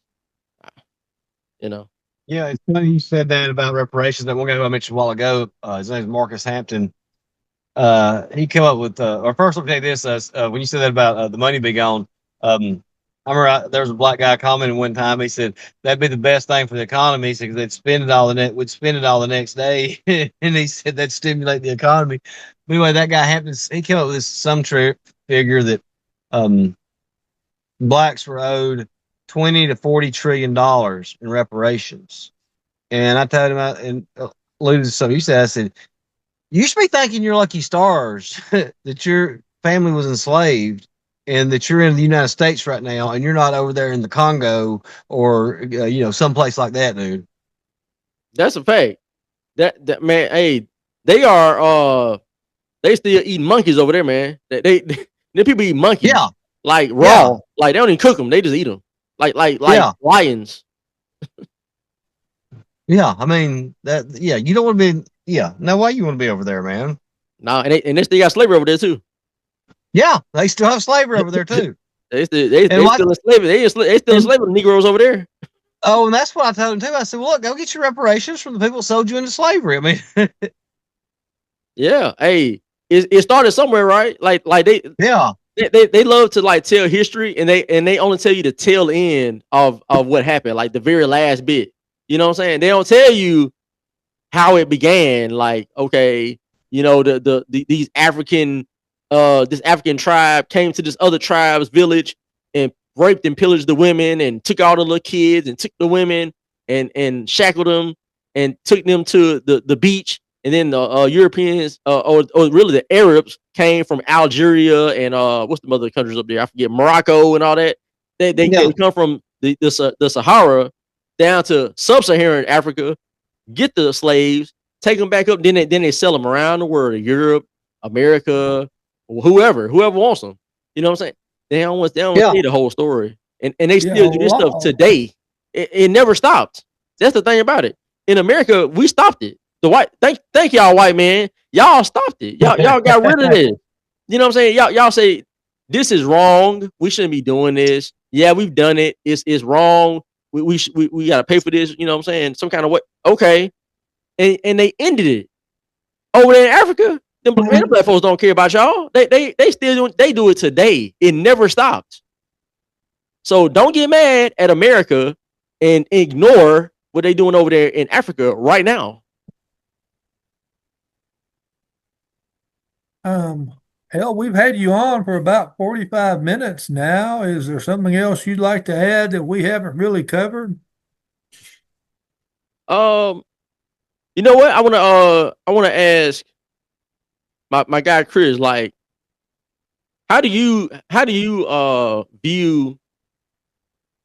Yeah, it's funny you said that about reparations. That one guy who I mentioned a while ago, his name is Marcus Hampton. He came up with, or first let me take this, when you said that about the money be gone, I remember there was a black guy commenting one time. He said that'd be the best thing for the economy. He said 'cause they'd spend it all we'd spend it all the next day, and he said that'd stimulate the economy. But anyway, that guy Hampton, he came up with some figure that blacks were owed $20 to $40 trillion in reparations. And I told him, and alluded to something you said, I said, you should be thanking your lucky stars that your family was enslaved and that you're in the United States right now and you're not over there in the Congo or, someplace like that, dude. That's a fact. That man, hey, they are they still eating monkeys over there, man. They people eat monkeys. Yeah. Like raw. Yeah. Like they don't even cook them. They just eat them. Like lions. Yeah, I mean you don't want to be. Yeah, no way you want to be over there, man. No, and they still got slavery over there too. Yeah, they still have slavery over there too. they still enslaving. They still enslaving the Negroes over there. Oh, and that's what I told him too. I said, "Well, look, go get your reparations from the people who sold you into slavery." I mean, yeah. Hey, it started somewhere, right? Like they. Yeah. They love to like tell history, and they only tell you the tail end of what happened, like the very last bit. You know what I'm saying? They don't tell you how it began. Like, okay, you know, these African this African tribe came to this other tribe's village and raped and pillaged the women and took all the little kids and took the women and shackled them and took them to the beach. And then the Europeans or really the Arabs came from Algeria and what's the other countries up there? I forget, Morocco and all that. Yeah. They come from the Sahara down to sub-Saharan Africa, get the slaves, take them back up, then they sell them around the world, Europe, America, whoever wants them. You know what I'm saying? They don't Yeah. see the whole story, and they Yeah, a still do this stuff lot. today. It never stopped. That's the thing about it. In America, we stopped it. The white thank y'all white man, y'all stopped it. Y'all got rid of this. You know what I'm saying? Y'all say this is wrong. We shouldn't be doing this. Yeah, we've done it. It's wrong. We got to pay for this. You know what I'm saying? Some kind of way. Okay, and they ended it over there in Africa. Them black folks don't care about y'all. They still do it today. It never stopped. So don't get mad at America and ignore what they doing over there in Africa right now. Hell, we've had you on for about 45 minutes now. Is there something else you'd like to add that we haven't really covered? You know what? I wanna ask my guy Chris, like, how do you view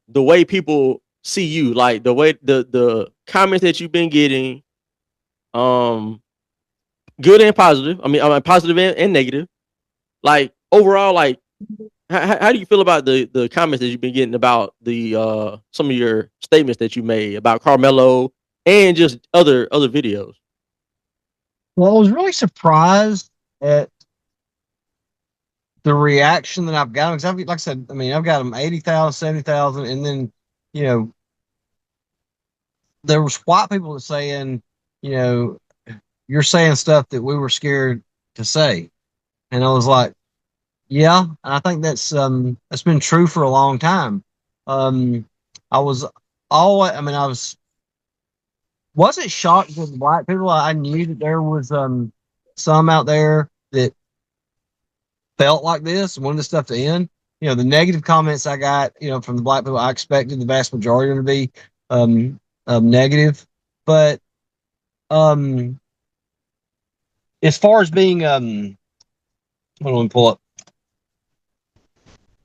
the way people see you, like the way the comments that you've been getting, um, good and positive. I mean, positive and negative. Like overall, like how do you feel about the comments that you've been getting about the some of your statements that you made about Carmelo and just other videos? Well, I was really surprised at the reaction that I've gotten. Because like I said, I mean, I've got them 80,000, 70,000, and then, you know, there was white people that saying, you know, you're saying stuff that we were scared to say. And I was like, yeah, I think that's been true for a long time. I was always, I mean, I wasn't shocked with black people. I knew that there was some out there that felt like this and wanted this stuff to end. You know, the negative comments I got, you know, from the black people, I expected the vast majority to be negative. But um, as far as being, hold on, pull up,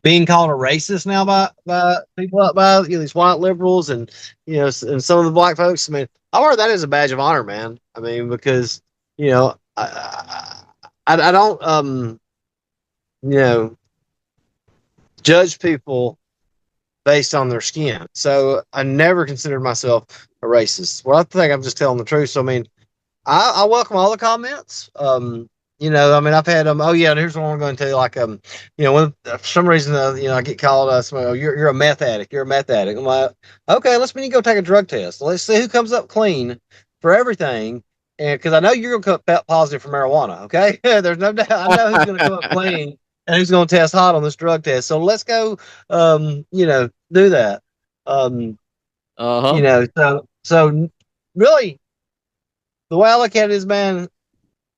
being called a racist now by people out by, you know, these white liberals and, you know, and some of the black folks. I mean, I wear that as a badge of honor, man. I mean, because, you know, I don't you know, judge people based on their skin. So I never considered myself a racist. Well, I think I'm just telling the truth. So I mean, I welcome all the comments. You know, I mean, I've had oh yeah, and here's what I'm going to tell you. Like you know, when for some reason, you know, I get called somebody, oh, you're a meth addict. You're a meth addict. I'm like, okay, let's go take a drug test. Let's see who comes up clean for everything. And because I know you're going to come up positive for marijuana. Okay, there's no doubt. I know who's going to come up clean and who's going to test hot on this drug test. So let's go, you know, do that. You know, so really, the way I look at it is, man,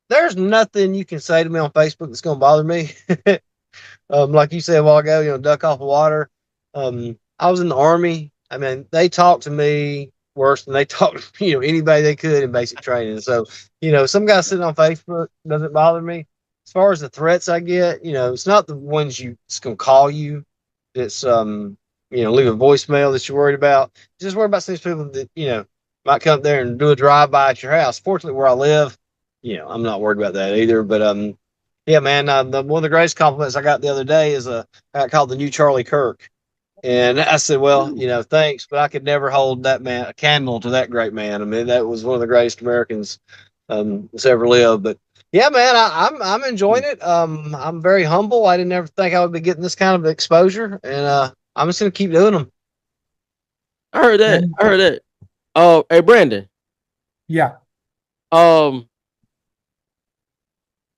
there's nothing you can say to me on Facebook that's going to bother me. Like you said a while ago, you know, duck off of water. I was in the Army. I mean, they talked to me worse than they talked to, you know, anybody they could in basic training. So, you know, some guy sitting on Facebook doesn't bother me. As far as the threats I get, you know, it's not the ones it's going to call you. It's, you know, leave a voicemail that you're worried about. Just worry about some people that, you know, might come up there and do a drive-by at your house. Fortunately, where I live, you know, I'm not worried about that either. But yeah, man, one of the greatest compliments I got the other day is I got called the new Charlie Kirk, and I said, well, you know, thanks, but I could never hold that man a candle to that great man. I mean, that was one of the greatest Americans that's ever lived. But yeah, man, I'm enjoying it. I'm very humble. I didn't ever think I would be getting this kind of exposure, and I'm just gonna keep doing them. I heard that. Oh, hey Brandon. Yeah. Do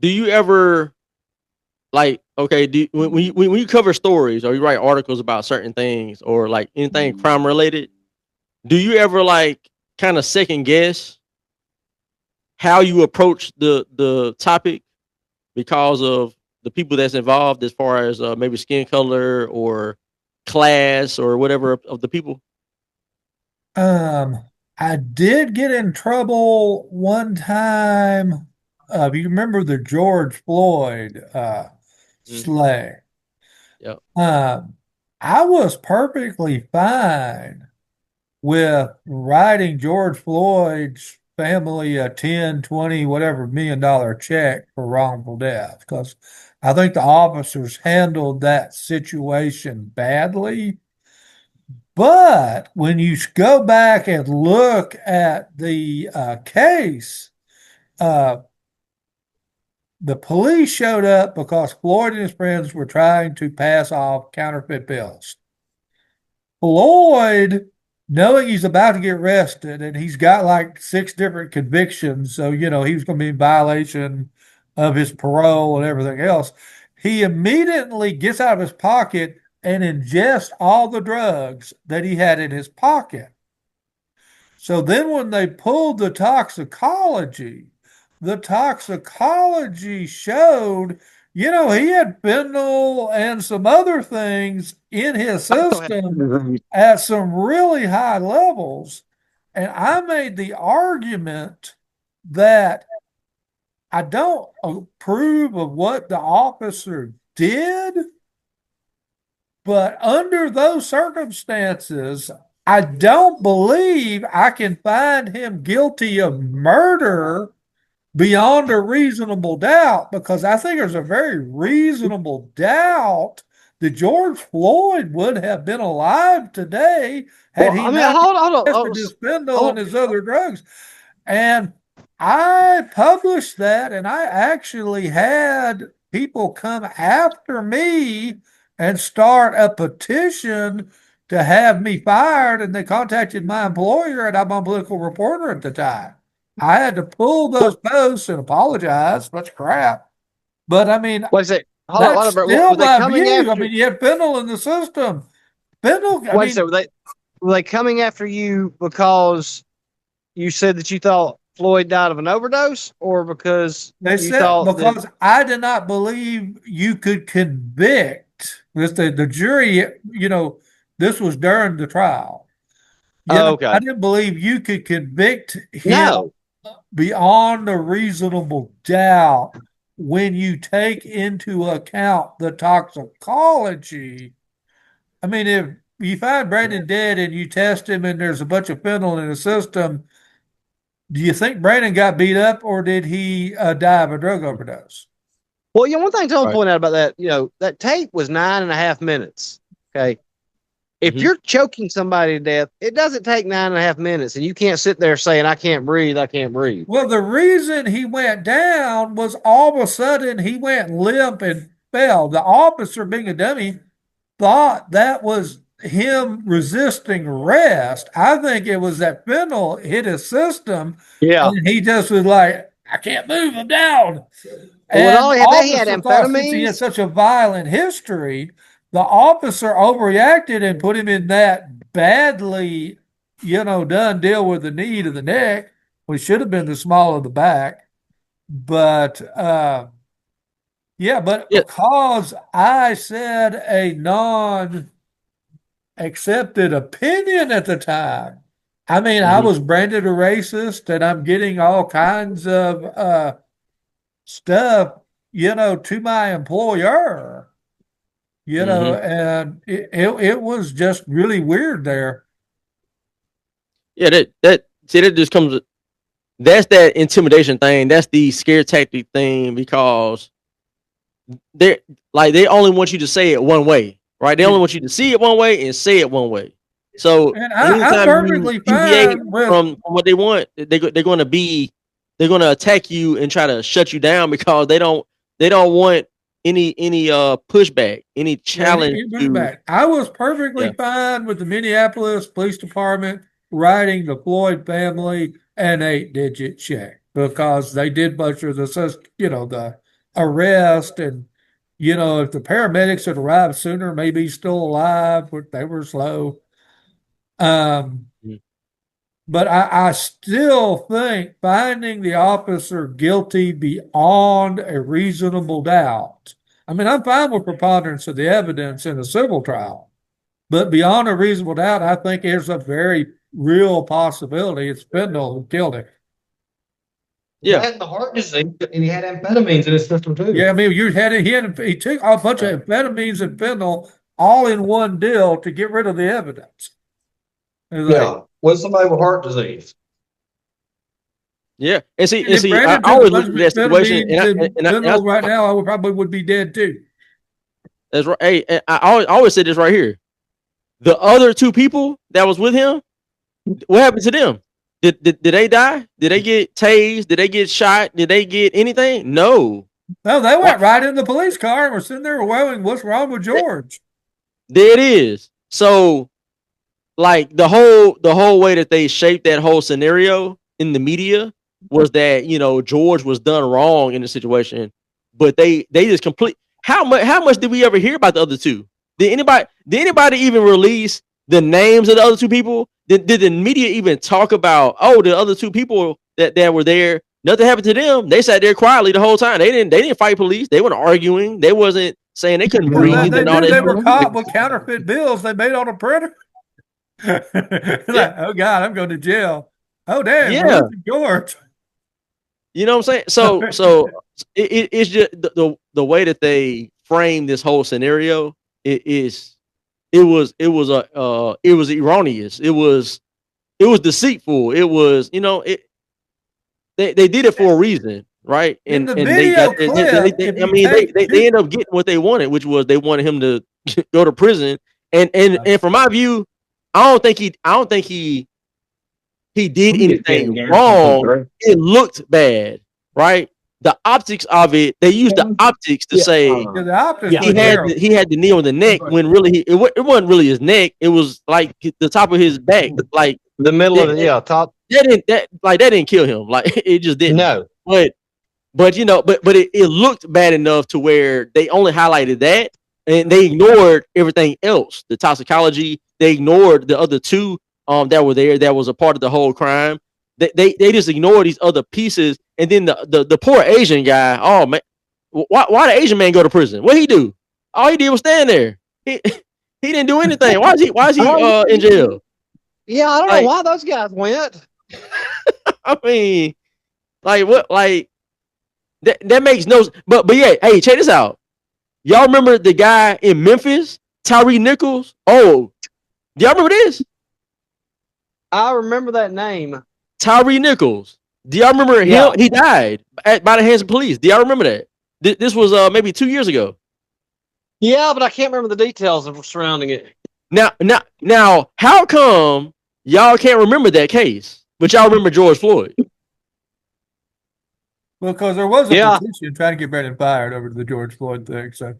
you ever like okay? When you cover stories or you write articles about certain things or like anything crime related, do you ever like kind of second guess how you approach the topic because of the people that's involved, as far as maybe skin color or class or whatever of the people? Um, I did get in trouble one time. You remember the George Floyd Mm, slay? yeah. Um, I was perfectly fine with writing George Floyd's family a 10, 20, whatever $1 million check for wrongful death because I think the officers handled that situation badly. But when you go back and look at the case, uh, the police showed up because Floyd and his friends were trying to pass off counterfeit pills. Floyd, knowing he's about to get arrested and he's got like 6 different convictions, so he was going to be in violation of his parole and everything else. He immediately gets out of his pocket and ingests all the drugs that he had in his pocket. So then when they pulled the toxicology showed, he had fentanyl and some other things in his system at some really high levels. And I made the argument that I don't approve of what the officer did, but under those circumstances, I don't believe I can find him guilty of murder beyond a reasonable doubt because I think there's a very reasonable doubt that George Floyd would have been alive today had Well, he I mean, not hold on, tested his fentanyl and hold his other drugs. And I published that, and I actually had people come after me and start a petition to have me fired. And they contacted my employer, and I'm a political reporter at the time. I had to pull those on. posts and apologize. Much crap. But I mean, Wait a second. Hold that's on, bro. still Were they my coming view. I after? mean, you have fentanyl in the system. Fentanyl, I Wait a mean, second. Were they coming after you because you said that you thought Floyd died of an overdose, or because they you said thought that? because I did not believe you could convict with the jury, this was during the trial. Oh, I okay. didn't believe you could convict him No. beyond a reasonable doubt when you take into account the toxicology. I mean, if you find Brandon dead and you test him and there's a bunch of fentanyl in the system, do you think Brandon got beat up or did he die of a drug overdose? Well, one thing to Right. point out about that, that tape was 9.5 minutes. Okay. If Hmm. you're choking somebody to death, it doesn't take 9.5 minutes, and you can't sit there saying, "I can't breathe, I can't breathe." Well, the reason he went down was all of a sudden he went limp and fell. The officer, being a dummy, thought that was him resisting rest. I think it was that fentanyl hit his system Yeah. and he just was like, I can't move, I'm down. Well, not And the only had that, he had officer thought since he had amphetamines. such a violent history, the officer overreacted and put him in that badly, done deal with the knee to the neck, which should have been the small of the back. But yeah, but Yeah. because I said a non accepted opinion at the time, I mean, I Hmm. was branded a racist and I'm getting all kinds of stuff, to my employer, Hmm. and it was just really weird there. Yeah. That see, that just comes. That's that intimidation thing. That's the scare tactic thing because they only want you to say it one way, right? They only want you to see it one way and say it one way. So And I'm anytime you perfectly deviate fine with from what they want, they're going to attack you and try to shut you down because they don't want any pushback, any challenge any to. pushback. I was perfectly Yeah. fine with the Minneapolis Police Department writing the Floyd family an 8-digit check because they did butcher the arrest and if the paramedics had arrived sooner, maybe he's still alive, but they were slow. Um, Mhm. But I still think finding the officer guilty beyond a reasonable doubt. I mean, I'm fine with preponderance of the evidence in a civil trial, but beyond a reasonable doubt, I think there's a very real possibility it's Spindle who killed him. He had the heart disease, and he had amphetamines in his system too. Yeah, I mean, he took a bunch of amphetamines and fentanyl all in one deal to get rid of the evidence. Yeah, with somebody with heart disease. Yeah, and see, if I Brandon always took look at that situation, fentanyl right now, I would probably be dead too. That's right. Hey, and I always say this right here. The other two people that was with him, what happened to them? Did they die? Did they get tased? Did they get shot? Did they get anything? No. No, they went right in the police car and were sitting there wailing, "What's wrong with George?" There it is. So, like the whole way that they shaped that whole scenario in the media was that George was done wrong in the situation, but they just complete. How much did we ever hear about the other two? Did anybody even release the names of the other two people? Did the media even talk about the other two people that were there? Nothing happened to them. They sat there quietly the whole time. They didn't fight police. They weren't arguing. They wasn't saying they couldn't breathe. They were caught with counterfeit bills they made on a printer. Like, oh God, I'm going to jail. Oh damn, yeah, George. You know what I'm saying? So it's just the way that they frame this whole scenario. It was erroneous. It was deceitful. It was they did it for a reason, right? And they end up getting what they wanted, which was they wanted him to go to prison. And from my view, I don't think he did anything wrong. It looked bad, right? The optics of it, they used the optics to say he had the knee on the neck when really it wasn't really his neck. It was like the top of his back, like the middle of it. Top. That didn't kill him. Like it just didn't. No. But it looked bad enough to where they only highlighted that and they ignored everything else. The toxicology, they ignored the other two that were there that was a part of the whole crime. They just ignored these other pieces. And then the poor Asian guy, oh man, why the Asian man go to prison? What he do? All he did was stand there. He didn't do anything. Why is he in jail? Yeah, I don't know why those guys went. I mean, like what? Like that makes no. But yeah, hey, check this out. Y'all remember the guy in Memphis, Tyree Nichols? Oh, do y'all remember this? I remember that name. Tyree Nichols. Do y'all remember him? Yeah. He died by the hands of police. Do y'all remember that? This was maybe 2 years ago. Yeah, but I can't remember the details surrounding it. Now, how come y'all can't remember that case, but y'all remember George Floyd? Well, because there was a petition trying to get Brandon fired over the George Floyd thing. So,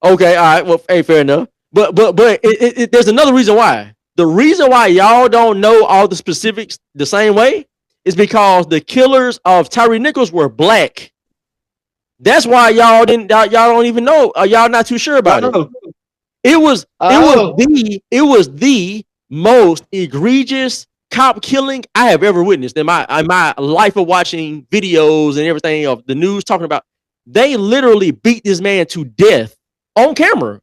okay, all right. Well, hey, fair enough. But there's another reason why. The reason why y'all don't know all the specifics the same way is because the killers of Tyree Nichols were black. That's why y'all don't even know. Y'all not too sure about it. It was the most egregious cop killing I have ever witnessed in my life of watching videos and everything of the news talking about. They literally beat this man to death on camera.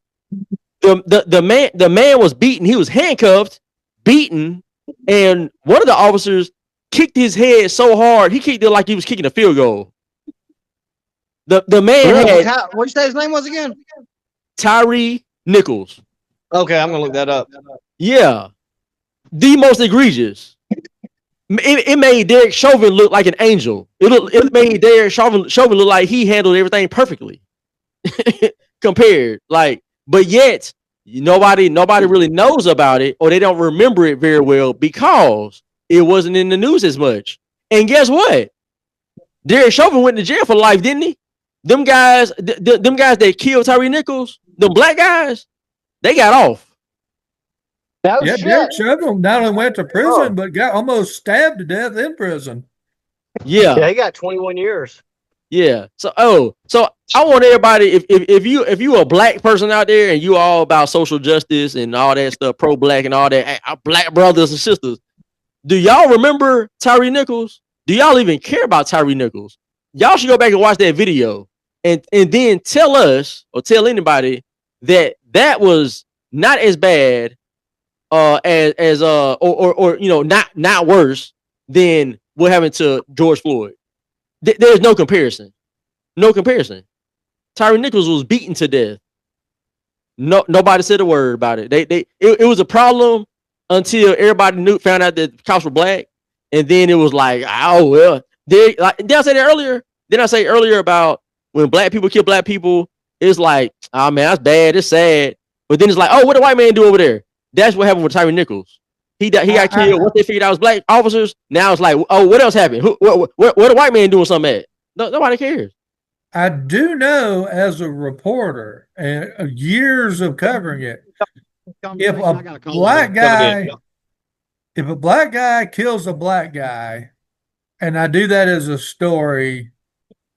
The man was beaten. He was handcuffed, beaten, and one of the officers kicked his head so hard he kicked it like he was kicking a field goal. The man had what'd you say his name was again? Tyree Nichols. Okay, I'm gonna look that up. Yeah, the most egregious. It made Derek Chauvin look like an angel. It made Derek Chauvin look like he handled everything perfectly. Compared, but yet nobody really knows about it, or they don't remember it very well because it wasn't in the news as much. And guess what? Derek Chauvin went to jail for life, didn't he? Them guys that killed Tyree Nichols, them black guys, they got off. Derek Chauvin not only went to prison, but got almost stabbed to death in prison. Yeah, he got 21 years. Yeah. So I want everybody, if you a black person out there and you all about social justice and all that stuff, pro-black and all that, our black brothers and sisters, Do y'all remember Tyree Nichols? Do y'all even care about Tyree Nichols? Y'all should go back and watch that video and then tell us or tell anybody that that was not as bad as or you know not worse than what happened to George Floyd. There's no comparison. No comparison. Tyree Nichols was beaten to death. Nobody said a word about it. It was a problem until everybody found out that the cops were black, and then it was like, oh well. Did I say that earlier? Didn't I say earlier about when black people kill black people? It's like, oh man, that's bad. It's sad. But then it's like, oh, what the white man do over there? That's what happened with Tyree Nichols. He got killed. Once they figured out it was black officers, now it's like, oh, what else happened? What the white man doing something at? No, nobody cares. I do know as a reporter and years of covering it, if a black guy, if a black guy kills a black guy, and I do that as a story,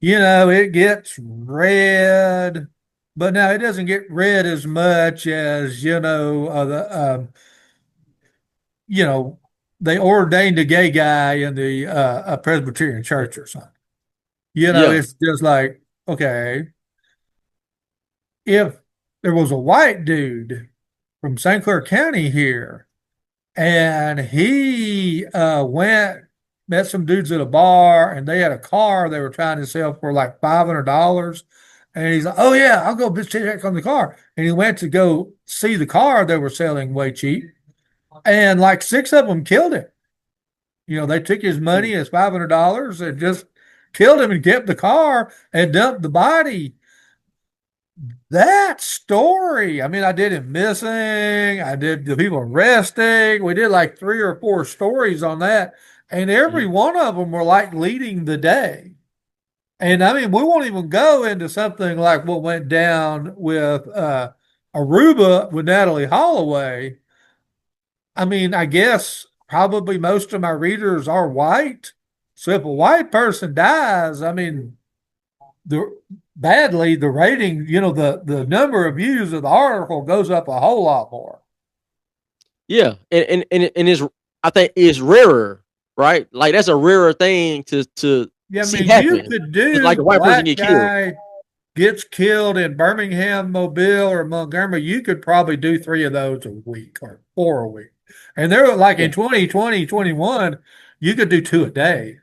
it gets read, but now it doesn't get read as much as, they ordained a gay guy in the a Presbyterian church or something. Yeah. It's just like, okay, if there was a white dude from St. Clair County here and he met some dudes at a bar and they had a car they were trying to sell for like $500. And he's like, oh, yeah, I'll go check on the car. And he went to go see the car they were selling way cheap. And like 6 of them killed him. They took his money, his $500, and just killed him and kept the car and dumped the body. That story, I mean, I did him missing. I did the people arresting. We did like 3 or 4 stories on that. And every one of them were like leading the day. And I mean, we won't even go into something like what went down with Aruba with Natalie Holloway. I mean, I guess probably most of my readers are white. So if a white person dies, I mean, the rating, the number of views of the article goes up a whole lot more. Yeah, and it's, I think it's rarer, right? Like that's a rarer thing to see happen. You could do it's like a white person get killed. Gets killed in Birmingham, Mobile, or Montgomery. You could probably do 3 of those a week or 4 a week. And they're like in 2020, 21, you could do 2 a day,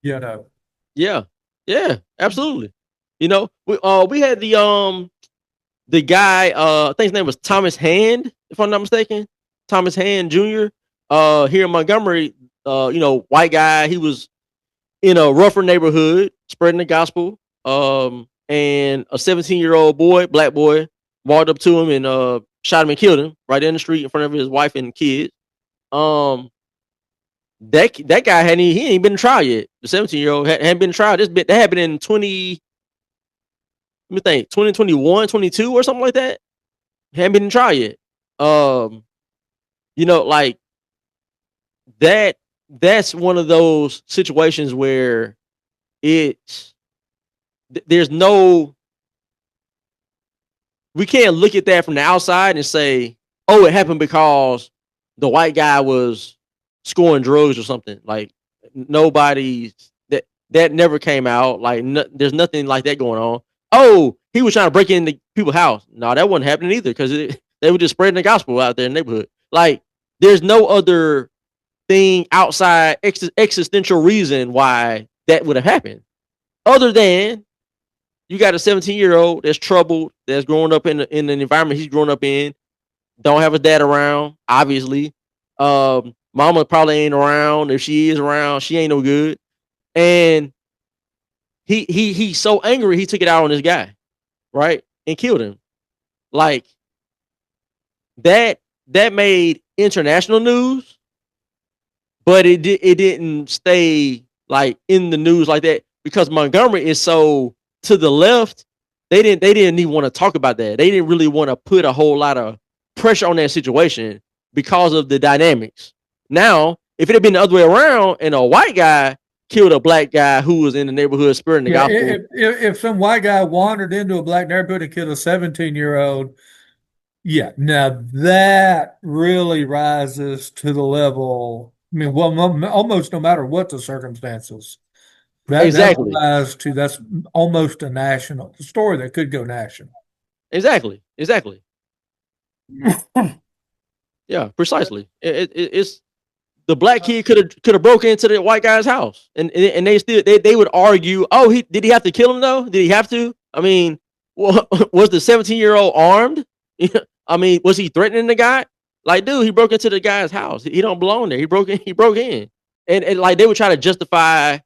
Yeah, absolutely. We had the guy, I think his name was Thomas Hand, if I'm not mistaken. Thomas Hand Jr. Here in Montgomery, white guy. He was in a rougher neighborhood, spreading the gospel. And a 17-year-old boy, black boy, walked up to him and shot him and killed him right in the street in front of his wife and kids. That guy he ain't been tried yet. The 17-year-old hadn't been tried. That happened in 2021, 22 or something like that. Hadn't been tried yet. Like that's one of those situations where we can't look at that from the outside and say, oh, it happened because the white guy was scoring drugs or something. Like that never came out. Like there's nothing like that going on. Oh, he was trying to break into people's house. No, that wasn't happening either because they were just spreading the gospel out there in the neighborhood. Like there's no other thing outside existential reason why that would have happened other than you got a 17-year-old that's troubled, that's growing up in an environment he's growing up in, don't have his dad around, obviously. Mama probably ain't around. If she is around, she ain't no good. And he's so angry he took it out on this guy, right? And killed him. Like that made international news, but it didn't stay like in the news like that because Montgomery is so to the left. They didn't even want to talk about that. They didn't really want to put a whole lot of pressure on that situation because of the dynamics. Now, if it had been the other way around and a white guy killed a black guy who was in the neighborhood spreading the gospel. If some white guy wandered into a black neighborhood and killed a 17-year-old, yeah, now that really rises to the level mean, well, almost no matter what the circumstances, that Exactly. applies to that's almost a national story that could go national. Exactly. Yeah, precisely. It's the black kid could have broken into the white guy's house, and they still they would argue. Oh, he did he have to kill him though? Did he have to? I mean, was the 17-year-old armed? I mean, was he threatening the guy? Like, dude, he broke into the guy's house. He don't belong there. He broke in. He broke in, and like they would try to justify,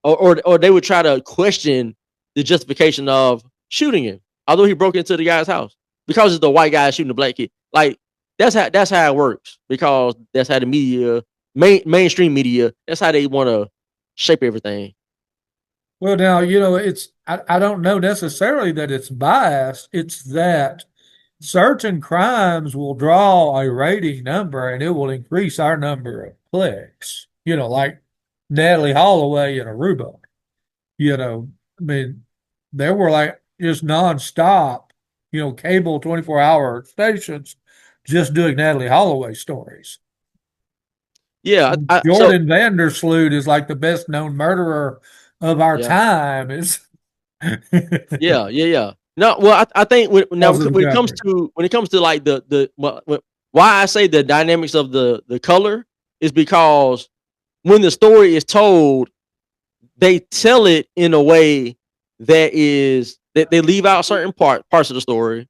or they would try to question the justification of shooting him, although he broke into the guy's house because it's the white guy shooting the black kid. Like that's how it works because that's how the media, mainstream media, that's how they want to shape everything. Well, now, I don't know necessarily that it's biased. It's that certain crimes will draw a rating number and it will increase our number of clicks. Like Natalie Holloway and Aruba. I mean, there were like just nonstop, cable 24-hour stations just doing Natalie Holloway stories. Yeah, so Jordan Vandersloot is like the best known murderer of our yeah, time. Is yeah. No, well, I think now because of the country. when it comes to like why I say the dynamics of the color is because when the story is told, they tell it in a way that they leave out certain parts of the story,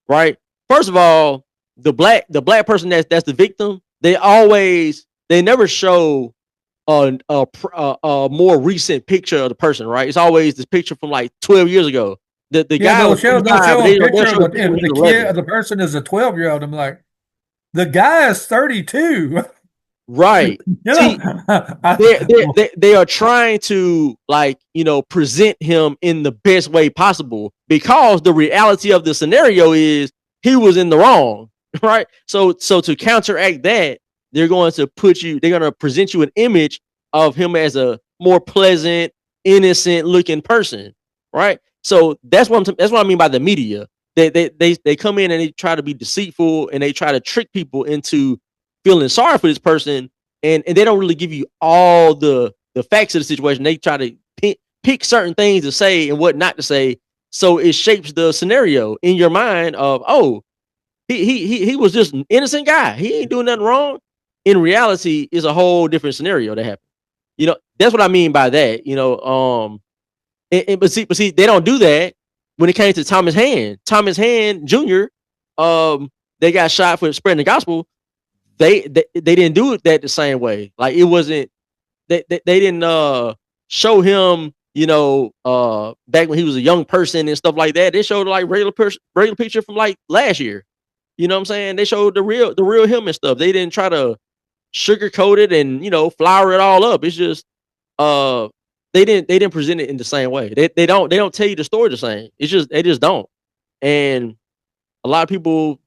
right? First of all, the black person that's the victim, they never show a more recent picture of the person, right? It's always this picture from like 12 years ago. The Yeah, guy they'll was show they'll 35, show but a they'll picture show of a the picture if when he's the kid 11. of the person is a 12-year-old. I'm like, the guy is 32. Right. See, they are trying to like present him in the best way possible because the reality of the scenario is he was in the wrong, right? So to counteract that, they're going to present you an image of him as a more pleasant, innocent looking person, right? So that's what I mean by the media. They come in and they try to be deceitful and they try to trick people into feeling sorry for this person, and they don't really give you all the facts of the situation. They try to pick certain things to say and what not to say, so it shapes the scenario in your mind of, oh, he was just an innocent guy. He ain't doing nothing wrong. In reality, is a whole different scenario that happened. That's what I mean by that. But see, they don't do that when it came to Thomas Hand. Thomas Hand Jr. They got shot for spreading the gospel. They didn't do it that the same way. Like it wasn't they didn't show him back when he was a young person and stuff like that. They showed like regular picture from like last year. You know what I'm saying? They showed the real him and stuff. They didn't try to sugarcoat it and flower it all up. It's just uh they didn't present it in the same way. They don't tell you the story the same. It's just they just don't. And a lot of people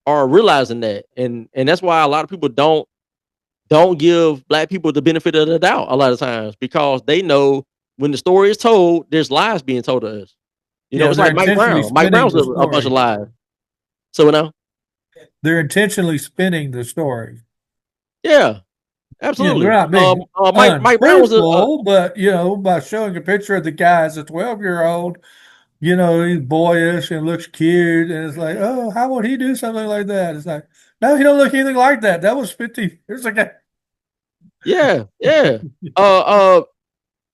are realizing that, and that's why a lot of people don't give black people the benefit of the doubt a lot of times because they know when the story is told, there's lies being told to us. Yeah, It's they're like Mike intentionally Brown. Mike spinning Brown's the a bunch of story. lies. So now, They're intentionally spinning the story. yeah, They're absolutely. not being Mike Brown was untruthful, but by showing a picture of the guy as a 12-year-old, he's boyish and looks cute, and it's like, oh, how would he do something like that? It's like, no, he don't look anything like that. That was 50 years ago. yeah. Uh, uh,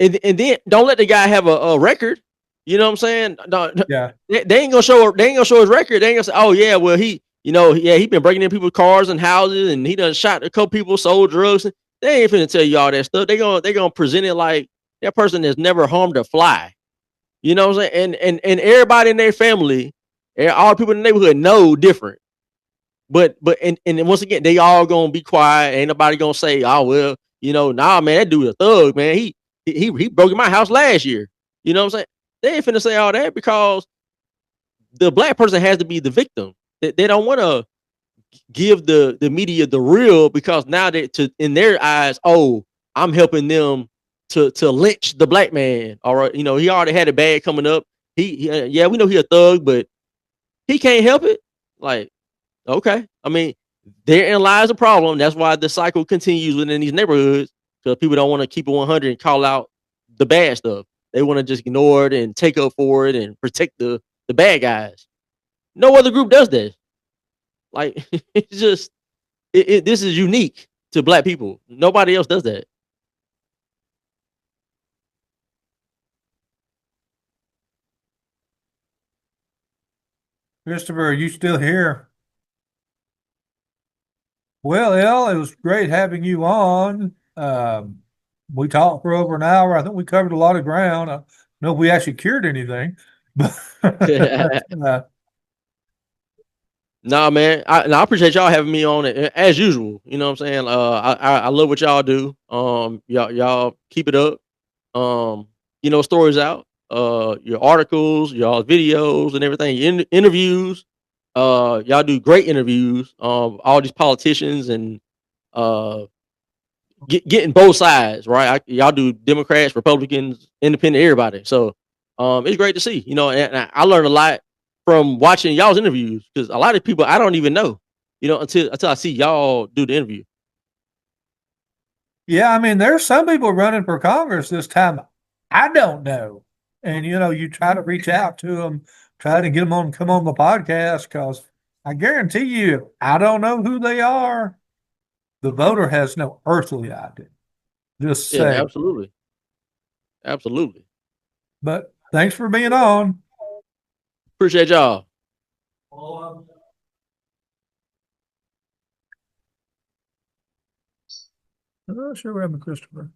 and then don't let the guy have a record. You know what I'm saying? No, Yeah. they ain't gonna show. They ain't gonna show his record. They ain't gonna say, "Oh yeah, well he been breaking in people's cars and houses, and he done shot a couple people, sold drugs." They ain't finna tell you all that stuff. They gonna present it like that person has never harmed a fly. You know what I'm saying? And everybody in their family, all the people in the neighborhood know different. But once again, they all gonna be quiet. Ain't nobody gonna say, "Oh well, nah, man, that dude a thug, man. He broke in my house last year." You know what I'm saying? They ain't finna say all that because the black person has to be the victim. They don't want to give the media the real because now in their eyes, oh, I'm helping them to lynch the black man. All right, he already had a bad coming up. Yeah, we know he a thug, but he can't help it. Like, okay, I mean, therein lies the problem. That's why the cycle continues within these neighborhoods, because people don't want to keep it 100 and call out the bad stuff. They want to just ignore it and take up for it and protect the bad guys. No other group does that. Like it's just this is unique to black people. Nobody else does that. Christopher, are you still here? Well, El, it was great having you on. We talked for over an hour. I think we covered a lot of ground. I don't know if we actually cured anything, but Nah, man. I appreciate y'all having me on it as usual. You know what I'm saying? I love what y'all do. Y'all keep it up. Stories out. Your articles, y'all videos, and everything. Interviews. Y'all do great interviews. All these politicians and uh getting both sides right. Y'all do Democrats, Republicans, Independent, everybody. So it's great to see. And I learned a lot from watching y'all's interviews, because a lot of people I don't even know. Until I see y'all do the interview. yeah, I mean, there's some people running for Congress this time. I don't know. And, you try to reach out to them, try to get them on, come on the podcast, because I guarantee you, I don't know who they are. The voter has no earthly idea. Just Yeah, say, absolutely, absolutely. but thanks for being on. Appreciate y'all. Sure, what happened, Christopher?